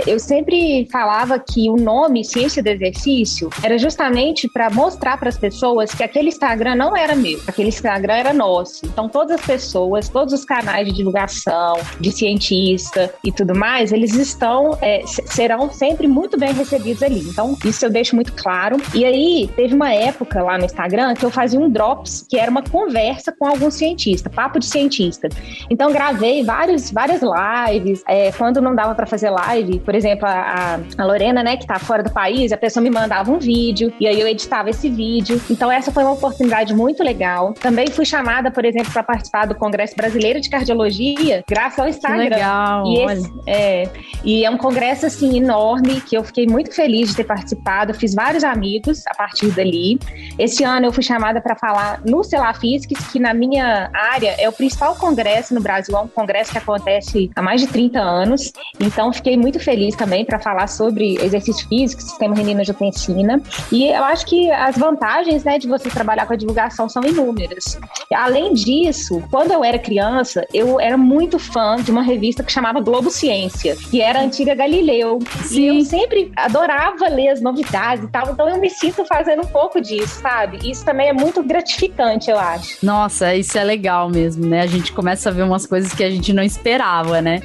eu sempre falava que o nome Ciência do Exercício era justamente para mostrar para as pessoas que aquele Instagram não era meu, aquele Instagram era nosso. Então, todas as pessoas, todos os canais de divulgação, de cientista e tudo mais, eles serão sempre muito bem recebidos ali. Então, isso eu deixo muito claro. E aí, teve uma época lá no Instagram que eu fazia um Drops, que era uma conversa com algum cientista, papo de cientista. Então, gravei vários várias lives. Quando não dava para fazer live, por exemplo, a Lorena, né, que tá fora do país, a pessoa me mandava um vídeo e aí eu editava esse vídeo. Então essa foi uma oportunidade muito legal. Também fui chamada, por exemplo, para participar do Congresso Brasileiro de Cardiologia, graças ao Instagram. Que legal, E é um congresso, assim, enorme, que eu fiquei muito feliz de ter participado. Fiz vários amigos a partir dali. Esse ano eu fui chamada para falar no Celafisques, que na minha área é o principal congresso no Brasil. É um congresso que acontece há mais de 30 anos. Então, fiquei muito feliz também para falar sobre exercício físico, sistema renina-angiotensina. E eu acho que as vantagens, né, de você trabalhar com a divulgação são inúmeras. Além disso, quando eu era criança, eu era muito fã de uma revista que chamava Globo Ciência, que era a antiga Galileu. Sim. E eu sempre adorava ler as novidades e tal, então eu me sinto fazendo um pouco disso, sabe? Isso também é muito gratificante, eu acho. Nossa, isso é legal mesmo, né? A gente começa a ver umas coisas que a gente não esperava, né?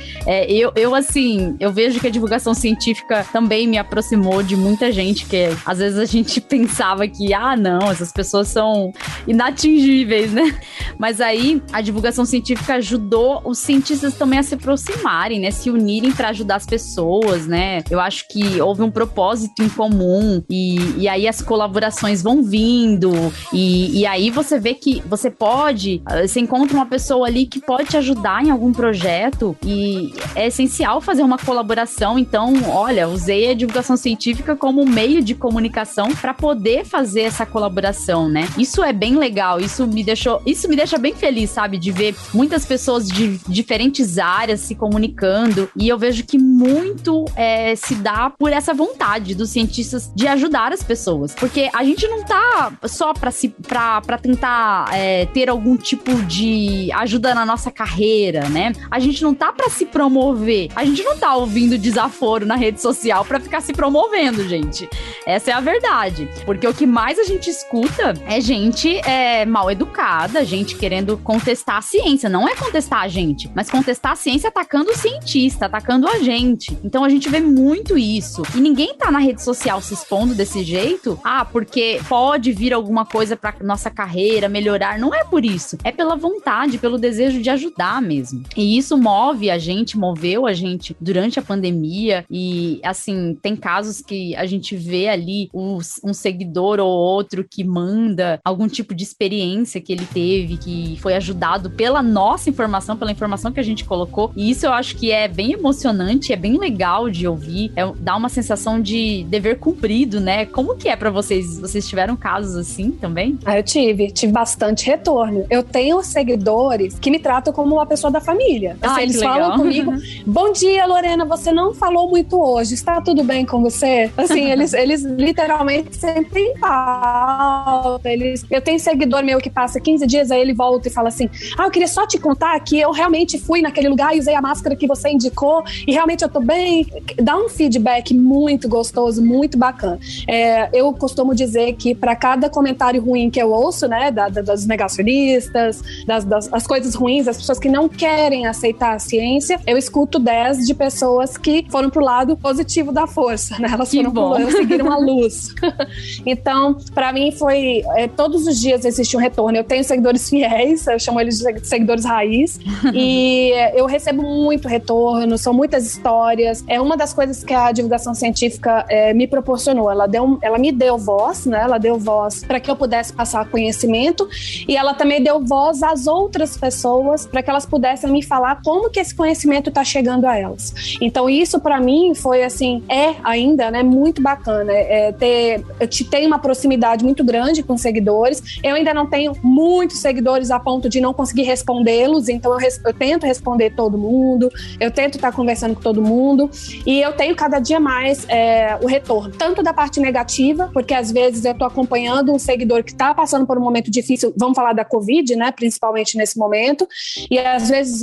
Eu vejo que a divulgação científica também me aproximou de muita gente, que às vezes a gente pensava que, não, essas pessoas são inatingíveis, né? Mas aí a divulgação científica ajudou os cientistas também a se aproximarem, né? Se unirem para ajudar as pessoas, né? Eu acho que houve um propósito em comum e aí as colaborações vão vindo e aí você vê que você encontra uma pessoa ali que pode te ajudar em algum projeto e é essencial fazer uma colaboração. Então, olha, usei a divulgação científica como meio de comunicação para poder fazer essa colaboração, né? Isso é bem legal, isso me deixa bem feliz, sabe? De ver muitas pessoas de diferentes áreas se comunicando e eu vejo que muito se dá por essa vontade dos cientistas de ajudar as pessoas, porque a gente não tá só pra tentar ter algum tipo de ajuda na nossa carreira, né? A gente não tá pra se promover, a gente não tá ouvindo desaforo na rede social pra ficar se promovendo, gente. Essa é a verdade, porque o que mais a gente escuta é gente mal educada, gente querendo contestar a ciência, não é contestar a gente, mas contestar a ciência atacando o cientista, atacando a gente. Então a gente vê muito isso. E ninguém tá na rede social se expondo desse jeito, porque pode vir alguma coisa pra nossa carreira melhorar. Não é por isso. É pela vontade, pelo desejo de ajudar mesmo. E isso moveu a gente durante a pandemia. E, assim, tem casos que a gente vê ali um seguidor ou outro que manda algum tipo de experiência que ele teve, que foi ajudado pela nossa informação, pela informação que a gente colocou. E isso eu acho que é bem emocionante, é bem legal de ouvir, dá uma sensação de dever cumprido, né? Como que é pra vocês? Vocês tiveram casos assim também? Eu tive bastante retorno. Eu tenho seguidores que me tratam como uma pessoa da família. Assim, eles falam comigo, bom dia, Lorena, você não falou muito hoje, está tudo bem com você? Assim, eles literalmente sempre em pauta. Eu tenho seguidor meu que passa 15 dias, aí ele volta e fala assim, eu queria só te contar que eu realmente fui naquele lugar e usei a máscara que você indicou e realmente eu tô bem. Dá um feedback muito gostoso, muito bacana. Eu costumo dizer que para cada comentário ruim que eu ouço, né, dos negacionistas, das coisas ruins, das pessoas que não querem aceitar a ciência, eu escuto 10 de pessoas que foram pro lado positivo da força, né? Elas seguiram a luz. Então, para mim foi todos os dias existe um retorno. Eu tenho seguidores fiéis, eu chamo eles de seguidores raiz, e eu recebo muito retorno, são muitas histórias. É uma das coisas que a divulgação científica me proporcionou. Ela me deu voz, né? Ela deu voz para que eu pudesse passar conhecimento e ela também deu voz às outras pessoas para que elas pudessem me falar como que esse conhecimento está chegando a elas. Então isso para mim foi assim, ainda, né, muito bacana. Eu tenho uma proximidade muito grande com seguidores. Eu ainda não tenho muitos seguidores a ponto de não conseguir respondê-los, então eu tento responder todo mundo, eu tento estar conversando com todo mundo e eu tenho cada dia mais o retorno, tanto da parte negativa, porque às vezes eu tô acompanhando um seguidor que tá passando por um momento difícil, vamos falar da Covid, né, principalmente nesse momento, e às vezes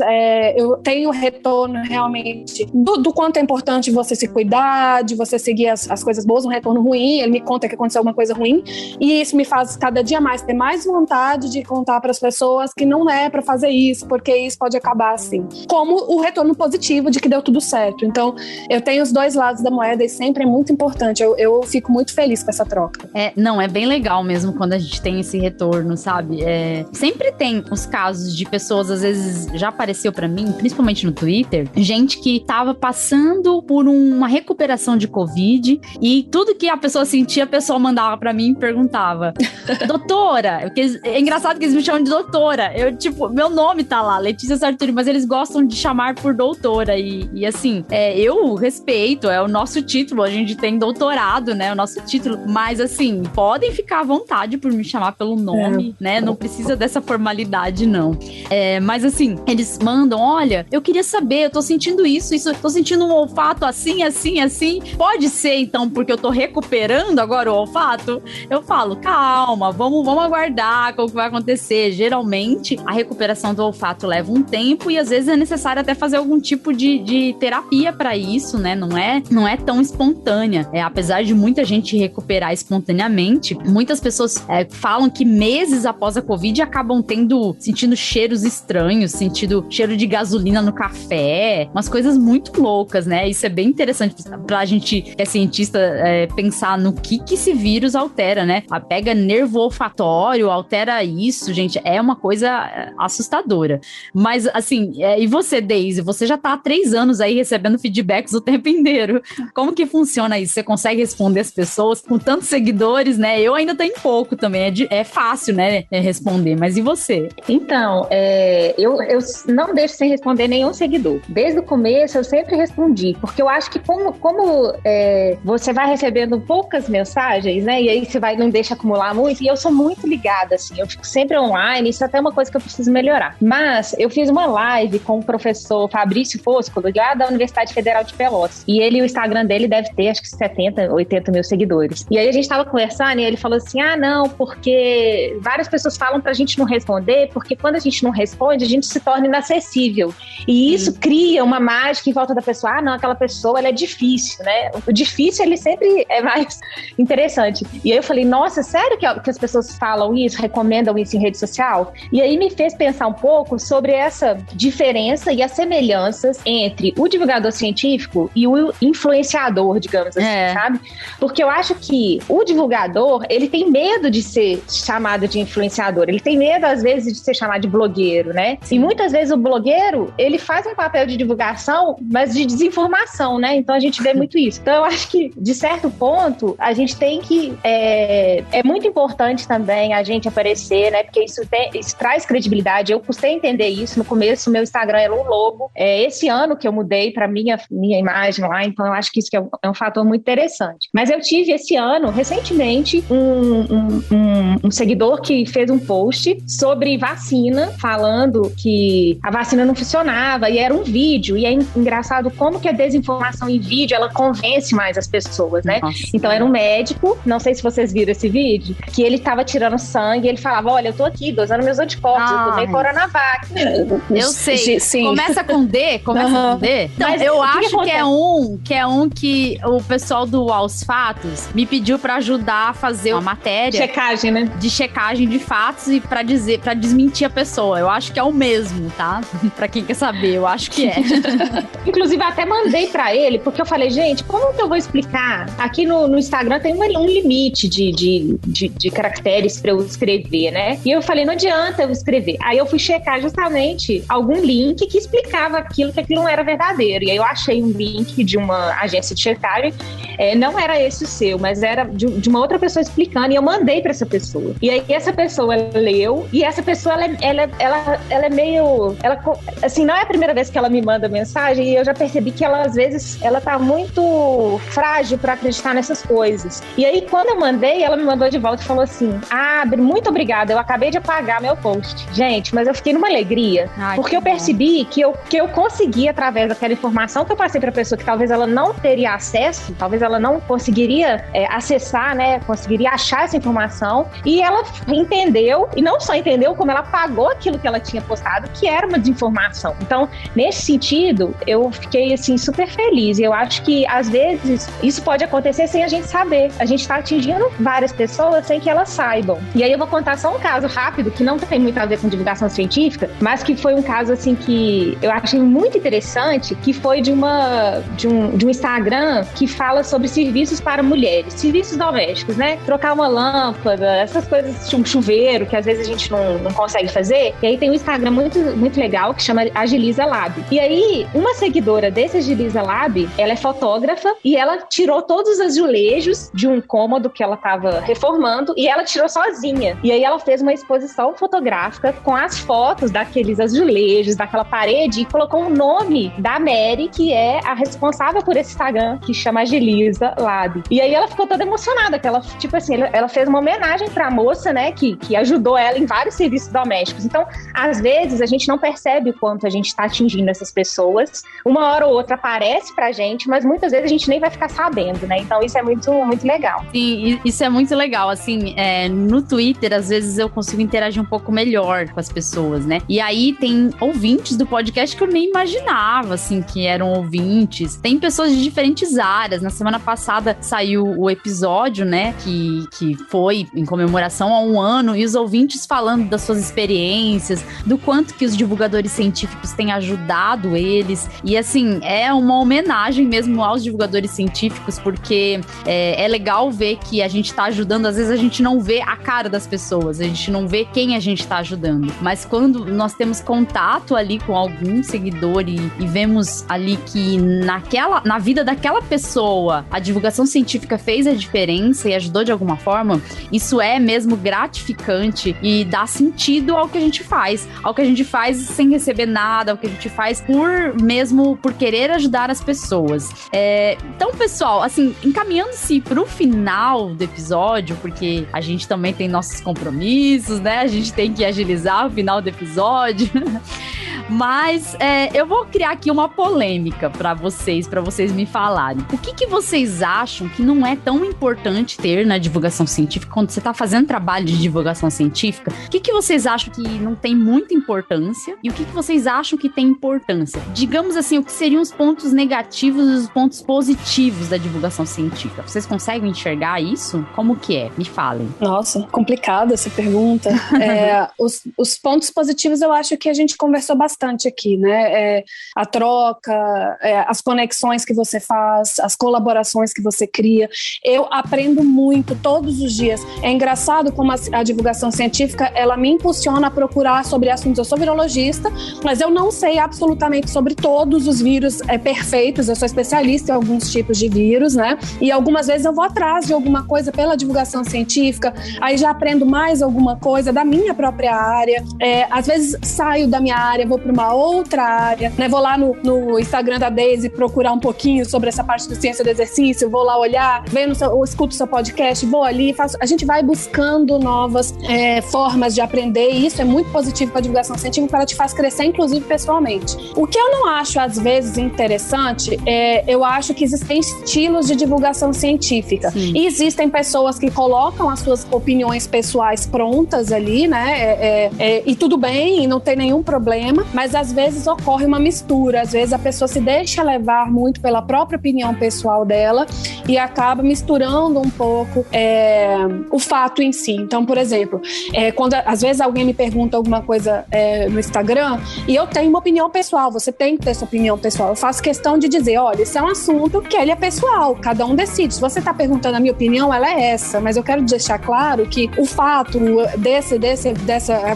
eu tenho retorno realmente do quanto é importante você se cuidar, de você seguir as coisas boas, um retorno ruim, ele me conta que aconteceu alguma coisa ruim, e isso me faz cada dia mais ter mais vontade de contar para as pessoas que não é para fazer isso, porque isso pode acabar assim. Como o retorno positivo de que deu tudo certo. Então, eu tenho os dois lados da moeda e sempre é muito importante. Eu fico muito feliz com essa troca. Não, é bem legal mesmo quando a gente tem esse retorno, sabe? Sempre tem os casos de pessoas, às vezes já apareceu pra mim, principalmente no Twitter, gente que tava passando por uma recuperação de Covid e tudo que a pessoa sentia, a pessoa mandava pra mim e perguntava: doutora, é engraçado que eles me chamam de doutora. Eu, tipo, meu nome tá lá, Letícia Sartori, mas eles gostam de chamar por doutora. E assim, eu respeito, é o nosso título, a gente tem doutorado, né? O nosso título. Mas assim, podem ficar à vontade por me chamar pelo nome, né? Não precisa dessa formalidade, não. Mas assim, eles mandam: olha, eu queria saber, eu tô sentindo isso, tô sentindo um olfato assim. Pode ser, então, porque eu tô recuperando agora o olfato? Eu falo: calma, vamos aguardar como que vai acontecer. Geralmente, a recuperação do olfato leva um tempo e às vezes é necessário até fazer algum tipo de terapia pra isso, né? Não é tão espontânea. Apesar de muita gente recuperar espontaneamente, muitas pessoas falam que meses após a Covid acabam sentindo cheiros estranhos, sentindo cheiro de gasolina no café, umas coisas muito loucas, né? Isso é bem interessante pra gente que é cientista pensar no que esse vírus altera, né? Pega nervo olfatório, altera isso, gente, é uma coisa assustadora. Mas, assim, e você, Daisy? Você já tá há 3 anos aí recebendo feedbacks o tempo inteiro. Como que funciona isso? Você consegue responder as pessoas com tantos seguidores, né? Eu ainda tenho pouco também, é fácil, né, responder, mas e você? Então, eu não deixo sem responder nenhum seguidor. Desde o começo, eu sempre respondi, porque eu acho que como você vai recebendo poucas mensagens, né, e aí você não deixa acumular muito, e eu sou muito ligada, assim, eu fico sempre online, isso é até uma coisa que eu preciso melhorar. Mas eu fiz uma live com o professor Fabrício Foscolo, lá da Universidade Federal de Pelotas, e o Instagram dele deve ter, acho que 70, 80 mil seguidores. E aí a gente tava conversando e ele falou assim: não, porque várias pessoas falam pra gente não responder, porque quando a gente não responde, a gente se torna inacessível. E isso cria uma mágica em volta da pessoa. Não, aquela pessoa, ela é difícil, né? O difícil, ele sempre é mais interessante. E aí eu falei: nossa, sério que as pessoas falam isso, recomendam isso em rede social? E aí me fez pensar um pouco sobre essa diferença e as semelhanças entre o divulgador científico e o influenciador, digamos assim, sabe? Porque eu acho que o divulgador, ele tem medo de ser chamado de influenciador, ele tem medo, às vezes, de ser chamado de blogueiro, né? Sim. E muitas vezes o blogueiro, ele faz um papel de divulgação, mas de desinformação, né? Então a gente vê muito isso. Então eu acho que, de certo ponto, a gente tem que... É muito importante também a gente aparecer, né? Porque isso traz credibilidade. Eu custei entender isso. No começo, o meu Instagram era um logo. Esse ano que eu mudei para minha imagem lá, então eu acho que isso é um fator muito interessante. Mas eu tive esse ano, recentemente, um seguidor que fez um post sobre vacina, falando que a vacina não funcionava, e era um vídeo, e é engraçado como que a desinformação em vídeo, ela convence mais as pessoas, né? Nossa. Então era um médico, não sei se vocês viram esse vídeo, que ele tava tirando sangue, e ele falava: olha, eu tô aqui dosando meus anticorpos, eu tomei Coronavac. Eu sei. Sim. Começa com D? Com D? Então, mas eu acho que é um que o pessoal do Aos Fatos me pediu pra ajudar a fazer uma matéria. Checagem, né? De checagem de fatos e pra desmentir a pessoa. Eu acho que é o mesmo, tá? Pra quem quer saber, eu acho que é. Inclusive, até mandei pra ele, porque eu falei: gente, como que eu vou explicar? Aqui no Instagram tem um limite de caracteres pra eu escrever, né? E eu falei: não adianta eu escrever. Aí eu fui checar justamente algum link que explicava que aquilo não era verdadeiro. E aí eu achei um link de uma agência de checagem. Não era esse o seu, mas era de uma outra pessoa explicando, e eu mandei pra essa pessoa. E aí essa pessoa leu, e essa pessoa, ela é meio... assim, não é a primeira vez que ela me manda mensagem, e eu já percebi que ela, às vezes, ela tá muito frágil pra acreditar nessas coisas. E aí, quando eu mandei, ela me mandou de volta e falou assim: muito obrigada, eu acabei de apagar meu post. Gente, mas eu fiquei numa alegria, porque eu percebi que eu consegui, através daquela informação que eu passei pra pessoa, que talvez ela não teria acesso, talvez ela não conseguiria acessar, né, conseguiria achar essa informação, e ela entendeu, e não só entendeu, como ela apagou aquilo que ela tinha postado, que era uma desinformação. Então, nesse sentido, eu fiquei, assim, super feliz, e eu acho que, às vezes, isso pode acontecer sem a gente saber. A gente tá atingindo várias pessoas sem que elas saibam. E aí eu vou contar só um caso rápido, que não tem muito a ver com divulgação científica, mas que foi um caso, assim, que eu achei muito interessante, que foi de um Instagram que fala sobre sobre serviços para mulheres, serviços domésticos, né? Trocar uma lâmpada, essas coisas, um chuveiro, que às vezes a gente não consegue fazer. E aí tem um Instagram muito legal que chama Agiliza Lab. E aí, uma seguidora desse Agiliza Lab, ela é fotógrafa e ela tirou todos os azulejos de um cômodo que ela estava reformando e ela tirou sozinha. E aí ela fez uma exposição fotográfica com as fotos daqueles azulejos, daquela parede, e colocou o nome da Mary, que é a responsável por esse Instagram, que chama Agiliza Lab. E aí ela ficou toda emocionada, que ela, tipo assim, ela fez uma homenagem pra moça, né, que ajudou ela em vários serviços domésticos. Então, às vezes, a gente não percebe o quanto a gente tá atingindo essas pessoas. Uma hora ou outra aparece pra gente, mas muitas vezes a gente nem vai ficar sabendo, né? Então, isso é muito, muito legal. Sim, isso é muito legal. Assim, no Twitter, às vezes eu consigo interagir um pouco melhor com as pessoas, né? E aí tem ouvintes do podcast que eu nem imaginava, assim, que eram ouvintes. Tem pessoas de diferentes áreas. Na semana passada saiu o episódio, né, que foi em comemoração a 1 ano, e os ouvintes falando das suas experiências, do quanto que os divulgadores científicos têm ajudado eles. E, assim, é uma homenagem mesmo aos divulgadores científicos, porque é legal ver que a gente tá ajudando. Às vezes a gente não vê a cara das pessoas, a gente não vê quem a gente tá ajudando. Mas quando nós temos contato ali com algum seguidor e vemos ali que na vida daquela pessoa a divulgação científica fez a diferença e ajudou de alguma forma, isso é mesmo gratificante e dá sentido ao que a gente faz. Ao que a gente faz sem receber nada, ao que a gente faz por querer ajudar as pessoas. Então, pessoal, assim, encaminhando-se pro final do episódio, porque a gente também tem nossos compromissos, né? A gente tem que agilizar o final do episódio. Mas eu vou criar aqui uma polêmica para vocês me falarem. O que vocês acham que não é tão importante ter na divulgação científica quando você tá fazendo trabalho de divulgação científica? O que vocês acham que não tem muita importância e o que vocês acham que tem importância? Digamos assim, o que seriam os pontos negativos e os pontos positivos da divulgação científica? Vocês conseguem enxergar isso? Como que é? Me falem. Nossa, complicada essa pergunta. Os pontos positivos eu acho que a gente conversou bastante aqui, né? A troca, as conexões que você faz, as colaborações que você cria. Eu aprendo muito todos os dias. É engraçado como a divulgação científica, ela me impulsiona a procurar sobre assuntos. Eu sou virologista, mas eu não sei absolutamente sobre todos os vírus perfeitos. Eu sou especialista em alguns tipos de vírus, né? E algumas vezes eu vou atrás de alguma coisa pela divulgação científica, aí já aprendo mais alguma coisa da minha própria área. Às vezes saio da minha área, vou para uma outra área, né? Vou lá no Instagram da Daisy procurar um pouquinho sobre essa parte do ciência do exercício, vou lá olhar, eu escuto o seu podcast, vou ali, a gente vai buscando novas formas de aprender, e isso é muito positivo para a divulgação científica, porque ela te faz crescer, inclusive pessoalmente. O que eu não acho, às vezes, interessante, eu acho que existem estilos de divulgação científica. Sim. E existem pessoas que colocam as suas opiniões pessoais prontas ali, né? E tudo bem, não tem nenhum problema, mas às vezes ocorre uma mistura, às vezes a pessoa se deixa levar muito pela própria opinião pessoal dela e acaba misturando um pouco o fato em si. Então, por exemplo, quando às vezes alguém me pergunta alguma coisa no Instagram e eu tenho uma opinião pessoal, você tem que ter sua opinião pessoal. Eu faço questão de dizer, olha, esse é um assunto que ele é pessoal, cada um decide. Se você está perguntando a minha opinião, ela é essa, mas eu quero deixar claro que o fato desse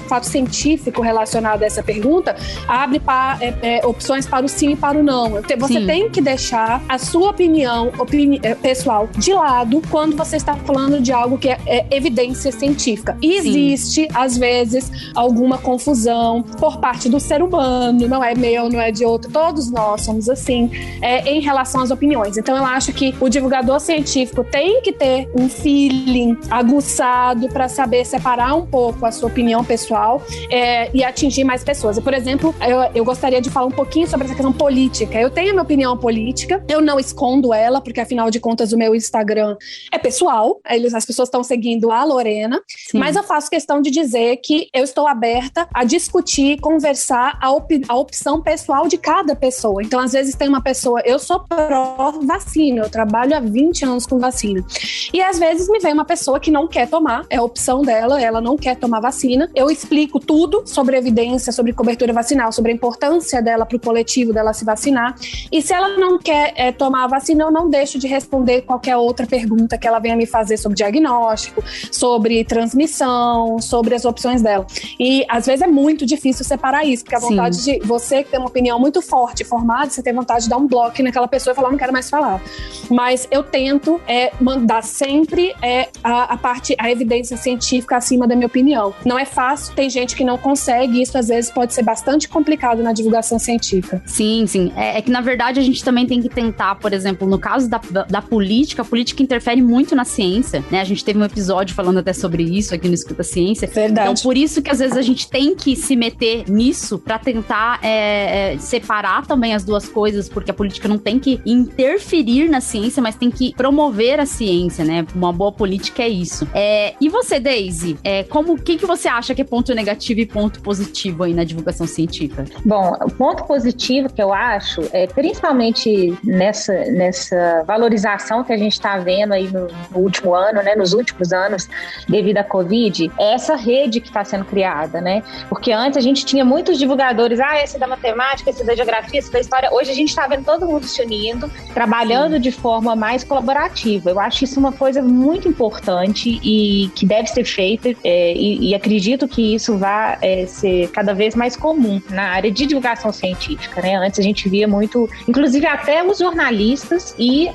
fato científico relacionado a essa pergunta abre opções para o sim e para o não. Você tem que deixar a sua opinião pessoal de lado quando você está falando de algo que é evidência científica. E existe, às vezes, alguma confusão por parte do ser humano, não é meu, não é de outro, todos nós somos assim, em relação às opiniões. Então eu acho que o divulgador científico tem que ter um feeling aguçado para saber separar um pouco a sua opinião pessoal e atingir mais pessoas. Por exemplo, eu gostaria de falar um pouquinho sobre essa questão política. Eu tenho a minha opinião política, eu não escondo ela, porque afinal de contas o meu Instagram é pessoal, as pessoas estão seguindo a Lorena, mas eu faço questão de dizer que eu estou aberta a discutir, conversar a opção pessoal de cada pessoa. Então, às vezes tem uma pessoa, eu sou pró-vacina, eu trabalho há 20 anos com vacina, e às vezes me vem uma pessoa que não quer tomar, é a opção dela, ela não quer tomar vacina, eu explico tudo sobre evidência, sobre cobertura vacinal, vacinar, sobre a importância dela para o coletivo, dela se vacinar. E se ela não quer tomar a vacina, eu não deixo de responder qualquer outra pergunta que ela venha me fazer sobre diagnóstico, sobre transmissão, sobre as opções dela. E às vezes é muito difícil separar isso, porque a vontade de você que tem uma opinião muito forte, formada, você tem vontade de dar um bloco naquela pessoa e falar, não quero mais falar. Mas eu tento mandar sempre a evidência científica acima da minha opinião. Não é fácil, tem gente que não consegue, isso às vezes pode ser bastante complicado na divulgação científica. Sim. É que na verdade a gente também tem que tentar, por exemplo, no caso da política, a política interfere muito na ciência, né? A gente teve um episódio falando até sobre isso aqui no Escuta Ciência. Verdade. Então, por isso que às vezes a gente tem que se meter nisso pra tentar separar também as duas coisas, porque a política não tem que interferir na ciência, mas tem que promover a ciência, né? Uma boa política é isso. E você, Daisy, o que você acha que é ponto negativo e ponto positivo aí na divulgação científica? Bom, o ponto positivo que eu acho, principalmente nessa valorização que a gente está vendo aí no último ano, né? Nos últimos anos, devido à Covid, é essa rede que está sendo criada, né? Porque antes a gente tinha muitos divulgadores, esse da matemática, esse da geografia, esse da história. Hoje a gente está vendo todo mundo se unindo, trabalhando de forma mais colaborativa. Eu acho isso uma coisa muito importante e que deve ser feita e acredito que isso vai ser cada vez mais comum na área de divulgação científica, né? Antes a gente via muito, inclusive até os jornalistas e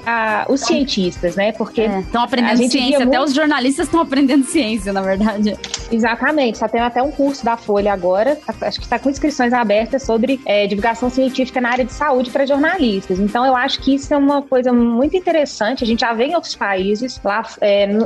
os cientistas, né? Porque estão aprendendo ciência, até os jornalistas estão aprendendo ciência, na verdade. Exatamente, só tem até um curso da Folha agora, acho que está com inscrições abertas sobre divulgação científica na área de saúde para jornalistas. Então eu acho que isso é uma coisa muito interessante, a gente já vê em outros países, lá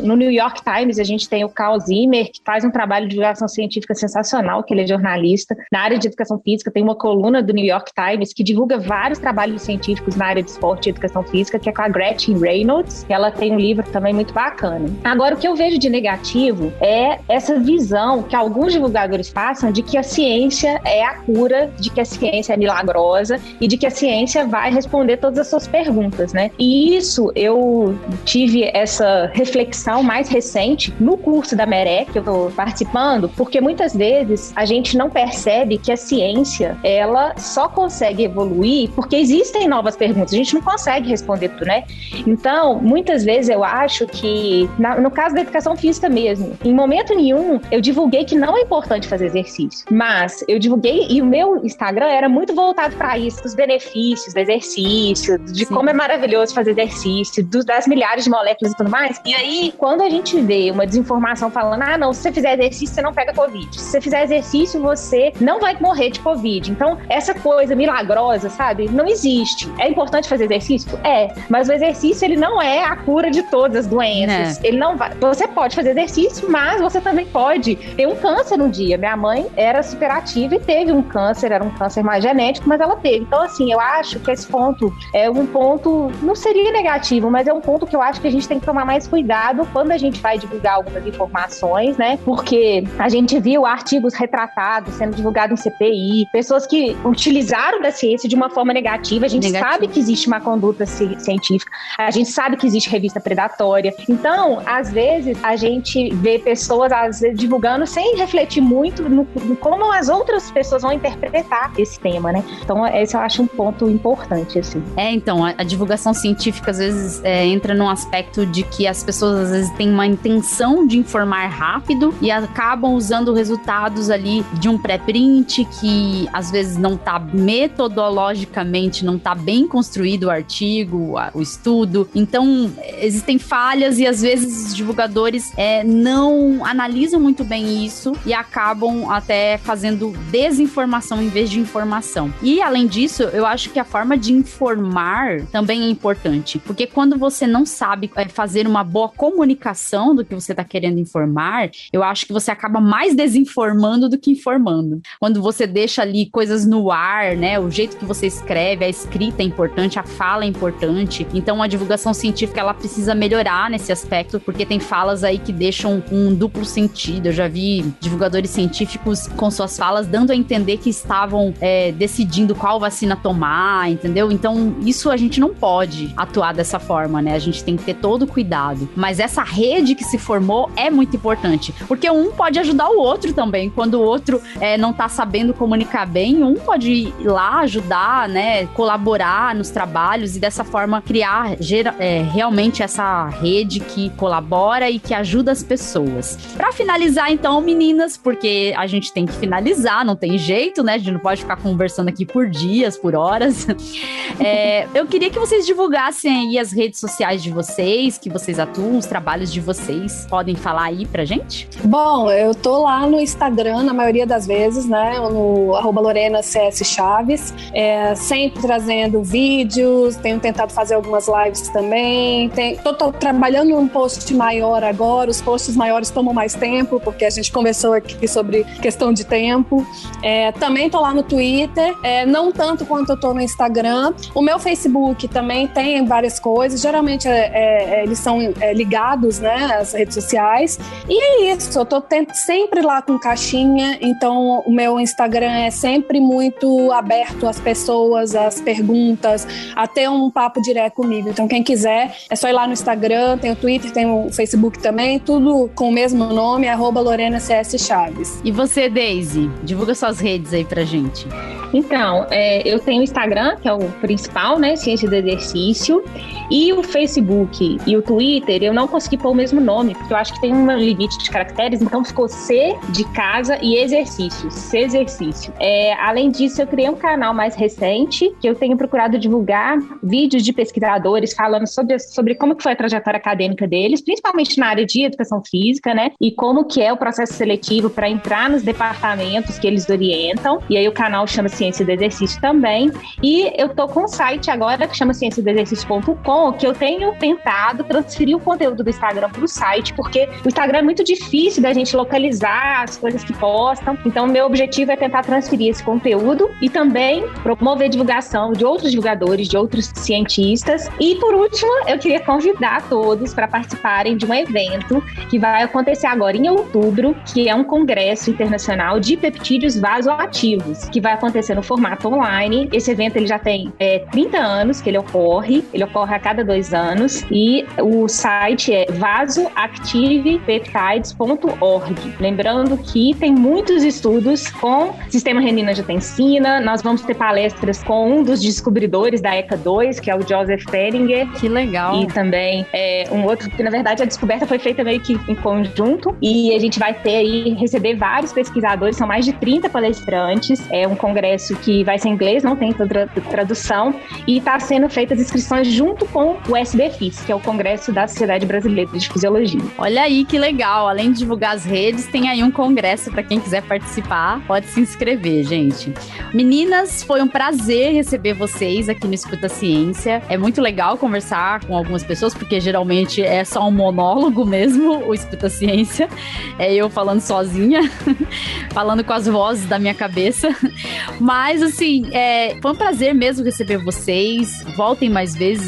no New York Times a gente tem o Carl Zimmer, que faz um trabalho de divulgação científica sensacional, que ele é jornalista. Na área de educação física tem uma coluna do New York Times que divulga vários trabalhos científicos na área de esporte e educação física, que é com a Gretchen Reynolds, que ela tem um livro também muito bacana. Agora, o que eu vejo de negativo é essa visão que alguns divulgadores passam de que a ciência é a cura, de que a ciência é milagrosa e de que a ciência vai responder todas as suas perguntas, né? E isso, eu tive essa reflexão mais recente no curso da Meré, que eu estou participando, porque muitas vezes a gente não percebe que a ciência, ela só consegue evoluir porque existem novas perguntas, a gente não consegue responder tudo, né? Então, muitas vezes eu acho que, no caso da educação física mesmo, em momento nenhum eu divulguei que não é importante fazer exercício, mas eu divulguei, e o meu Instagram era muito voltado para isso, dos benefícios do exercício, de como é maravilhoso fazer exercício, das milhares de moléculas e tudo mais. E aí, quando a gente vê uma desinformação falando, não, se você fizer exercício, você não pega Covid. Se você fizer exercício, você não vai morrer de Covid. Então, essa coisa milagrosa, sabe, não existe. É importante fazer exercício? Mas o exercício, ele não é a cura de todas as doenças. Ele não vai... Você pode fazer exercício, mas você também pode ter um câncer um dia. Minha mãe era superativa e teve um câncer, era um câncer mais genético, mas ela teve. Então, assim, eu acho que esse ponto é um ponto, não seria negativo, mas é um ponto que eu acho que a gente tem que tomar mais cuidado quando a gente vai divulgar algumas informações, né? Porque a gente viu artigos retratados sendo divulgados em CPI, pessoas que utilizaram da ciência de uma forma negativa. A gente sabe que existe má conduta científica, a gente sabe que existe revista predatória. Então, às vezes, a gente vê pessoas às vezes, divulgando sem refletir muito no como as outras pessoas vão interpretar esse tema, né? Então, esse eu acho um ponto importante, assim. Então, a divulgação científica, às vezes, entra num aspecto de que as pessoas, às vezes, têm uma intenção de informar rápido e acabam usando resultados ali de um pré-print que, às vezes, não tá metodologicamente, não tá bem construído o artigo, o estudo. Então, existem falhas e, às vezes, os divulgadores não analisam muito bem isso e acabam até fazendo desinformação em vez de informação. E, além disso, eu acho que a forma de informar também é importante, porque quando você não sabe fazer uma boa comunicação do que você está querendo informar, eu acho que você acaba mais desinformando do que informando. Quando você deixa ali coisas no ar, né, o jeito que você escreve, a escrita é importante, a fala é importante, então a divulgação científica, ela precisa melhorar nesse aspecto, porque tem falas aí que deixam um duplo sentido. Eu já vi divulgadores científicos com suas falas dando a entender que estavam decidindo qual vacina tomar, entendeu? Então, isso a gente não pode atuar dessa forma, né? A gente tem que ter todo o cuidado. Mas essa rede que se formou é muito importante, porque um pode ajudar o outro também, quando o outro não tá sabendo conseguindo comunicar bem, um pode ir lá ajudar, né, colaborar nos trabalhos e dessa forma criar realmente essa rede que colabora e que ajuda as pessoas. Para finalizar, então, meninas, porque a gente tem que finalizar, não tem jeito, né? A gente não pode ficar conversando aqui por dias, por horas. Eu queria que vocês divulgassem aí as redes sociais de vocês, que vocês atuam, os trabalhos de vocês. Podem falar aí pra gente? Bom, eu tô lá no Instagram, na maioria das vezes, né? No @LorenaCSChaves, sempre trazendo vídeos, tenho tentado fazer algumas lives também. Tô trabalhando num post maior agora, os posts maiores tomam mais tempo, porque a gente conversou aqui sobre questão de tempo. Também tô lá no Twitter, não tanto quanto eu tô no Instagram. O meu Facebook também tem várias coisas, geralmente eles são ligados, né, às redes sociais. E é isso, eu tô sempre lá com caixinha, então o meu Instagram é sempre muito aberto às pessoas, às perguntas, até um papo direto comigo. Então quem quiser, é só ir lá no Instagram, tem o Twitter, tem o Facebook também, tudo com o mesmo nome, @LorenaCSChaves. E você, Daisy, divulga suas redes aí pra gente. Então, eu tenho o Instagram, que é o principal, né, Ciência do Exercício, e o Facebook e o Twitter, eu não consegui pôr o mesmo nome, porque eu acho que tem um limite de caracteres, então ficou C de casa e exercício, C exercício. Além disso, eu criei um canal mais recente, que eu tenho procurado divulgar vídeos de pesquisadores falando sobre como que foi a trajetória acadêmica deles, principalmente na área de educação física, né, e como que é o processo seletivo para entrar nos departamentos que eles orientam, e aí o canal chama Ciência do Exercício também, e eu tô com um site agora que chama cienciadoexercicio.com, que eu tenho tentado transferir o conteúdo do Instagram pro site, porque o Instagram é muito difícil da gente localizar as coisas que postam, então meu objetivo é tentar transferir esse conteúdo e também promover divulgação de outros divulgadores, de outros cientistas. E por último, eu queria convidar todos para participarem de um evento que vai acontecer agora em outubro, que é um congresso internacional de peptídeos vasoativos, que vai acontecer no formato online. Esse evento ele já tem 30 anos que ele ocorre a cada 2 anos, e o site é vasoactivepeptides.org. Lembrando que tem muitos estudos com sistema renina-angiotensina, nós vamos ter palestras com um dos descobridores da ECA2, que é o Joseph Fehringer. Que legal! E também um outro, que na verdade a descoberta foi feita meio que em conjunto, e a gente vai receber vários pesquisadores, são mais de 30 palestrantes, é um congresso que vai ser em inglês, não tem tradução, e está sendo feitas inscrições junto com o SBFIS, que é o Congresso da Sociedade Brasileira de Fisiologia. Olha aí que legal, além de divulgar as redes, tem aí um congresso para quem quiser participar, pode se inscrever, gente. Meninas, foi um prazer receber vocês aqui no Escuta Ciência, é muito legal conversar com algumas pessoas, porque geralmente é só um monólogo mesmo, o Escuta Ciência, é eu falando sozinha, falando com as vozes da minha cabeça, mas assim, foi um prazer mesmo receber vocês, voltem mais vezes,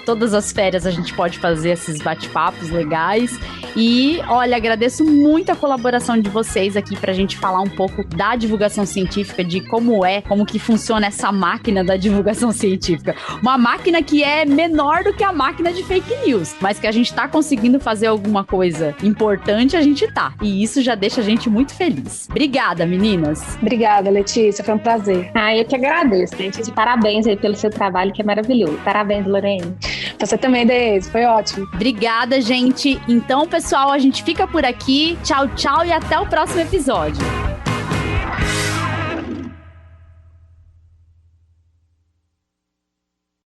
todas as férias a gente pode fazer esses bate-papos legais, e olha, agradeço muito a colaboração de vocês aqui pra gente falar um pouco da divulgação científica, de como que funciona essa máquina da divulgação científica, uma máquina que é menor do que a máquina de fake news, mas que a gente tá conseguindo fazer alguma coisa importante, a gente tá, e isso já deixa a gente muito feliz. Obrigada, meninas. Obrigada, Letícia, foi um prazer. Eu que agradeço, Letícia, parabéns aí pelo seu trabalho, que é maravilhoso. Parabéns, Lorena. Você também, Deise, foi ótimo. Obrigada, gente. Então, pessoal, a gente fica por aqui. Tchau, tchau e até o próximo episódio.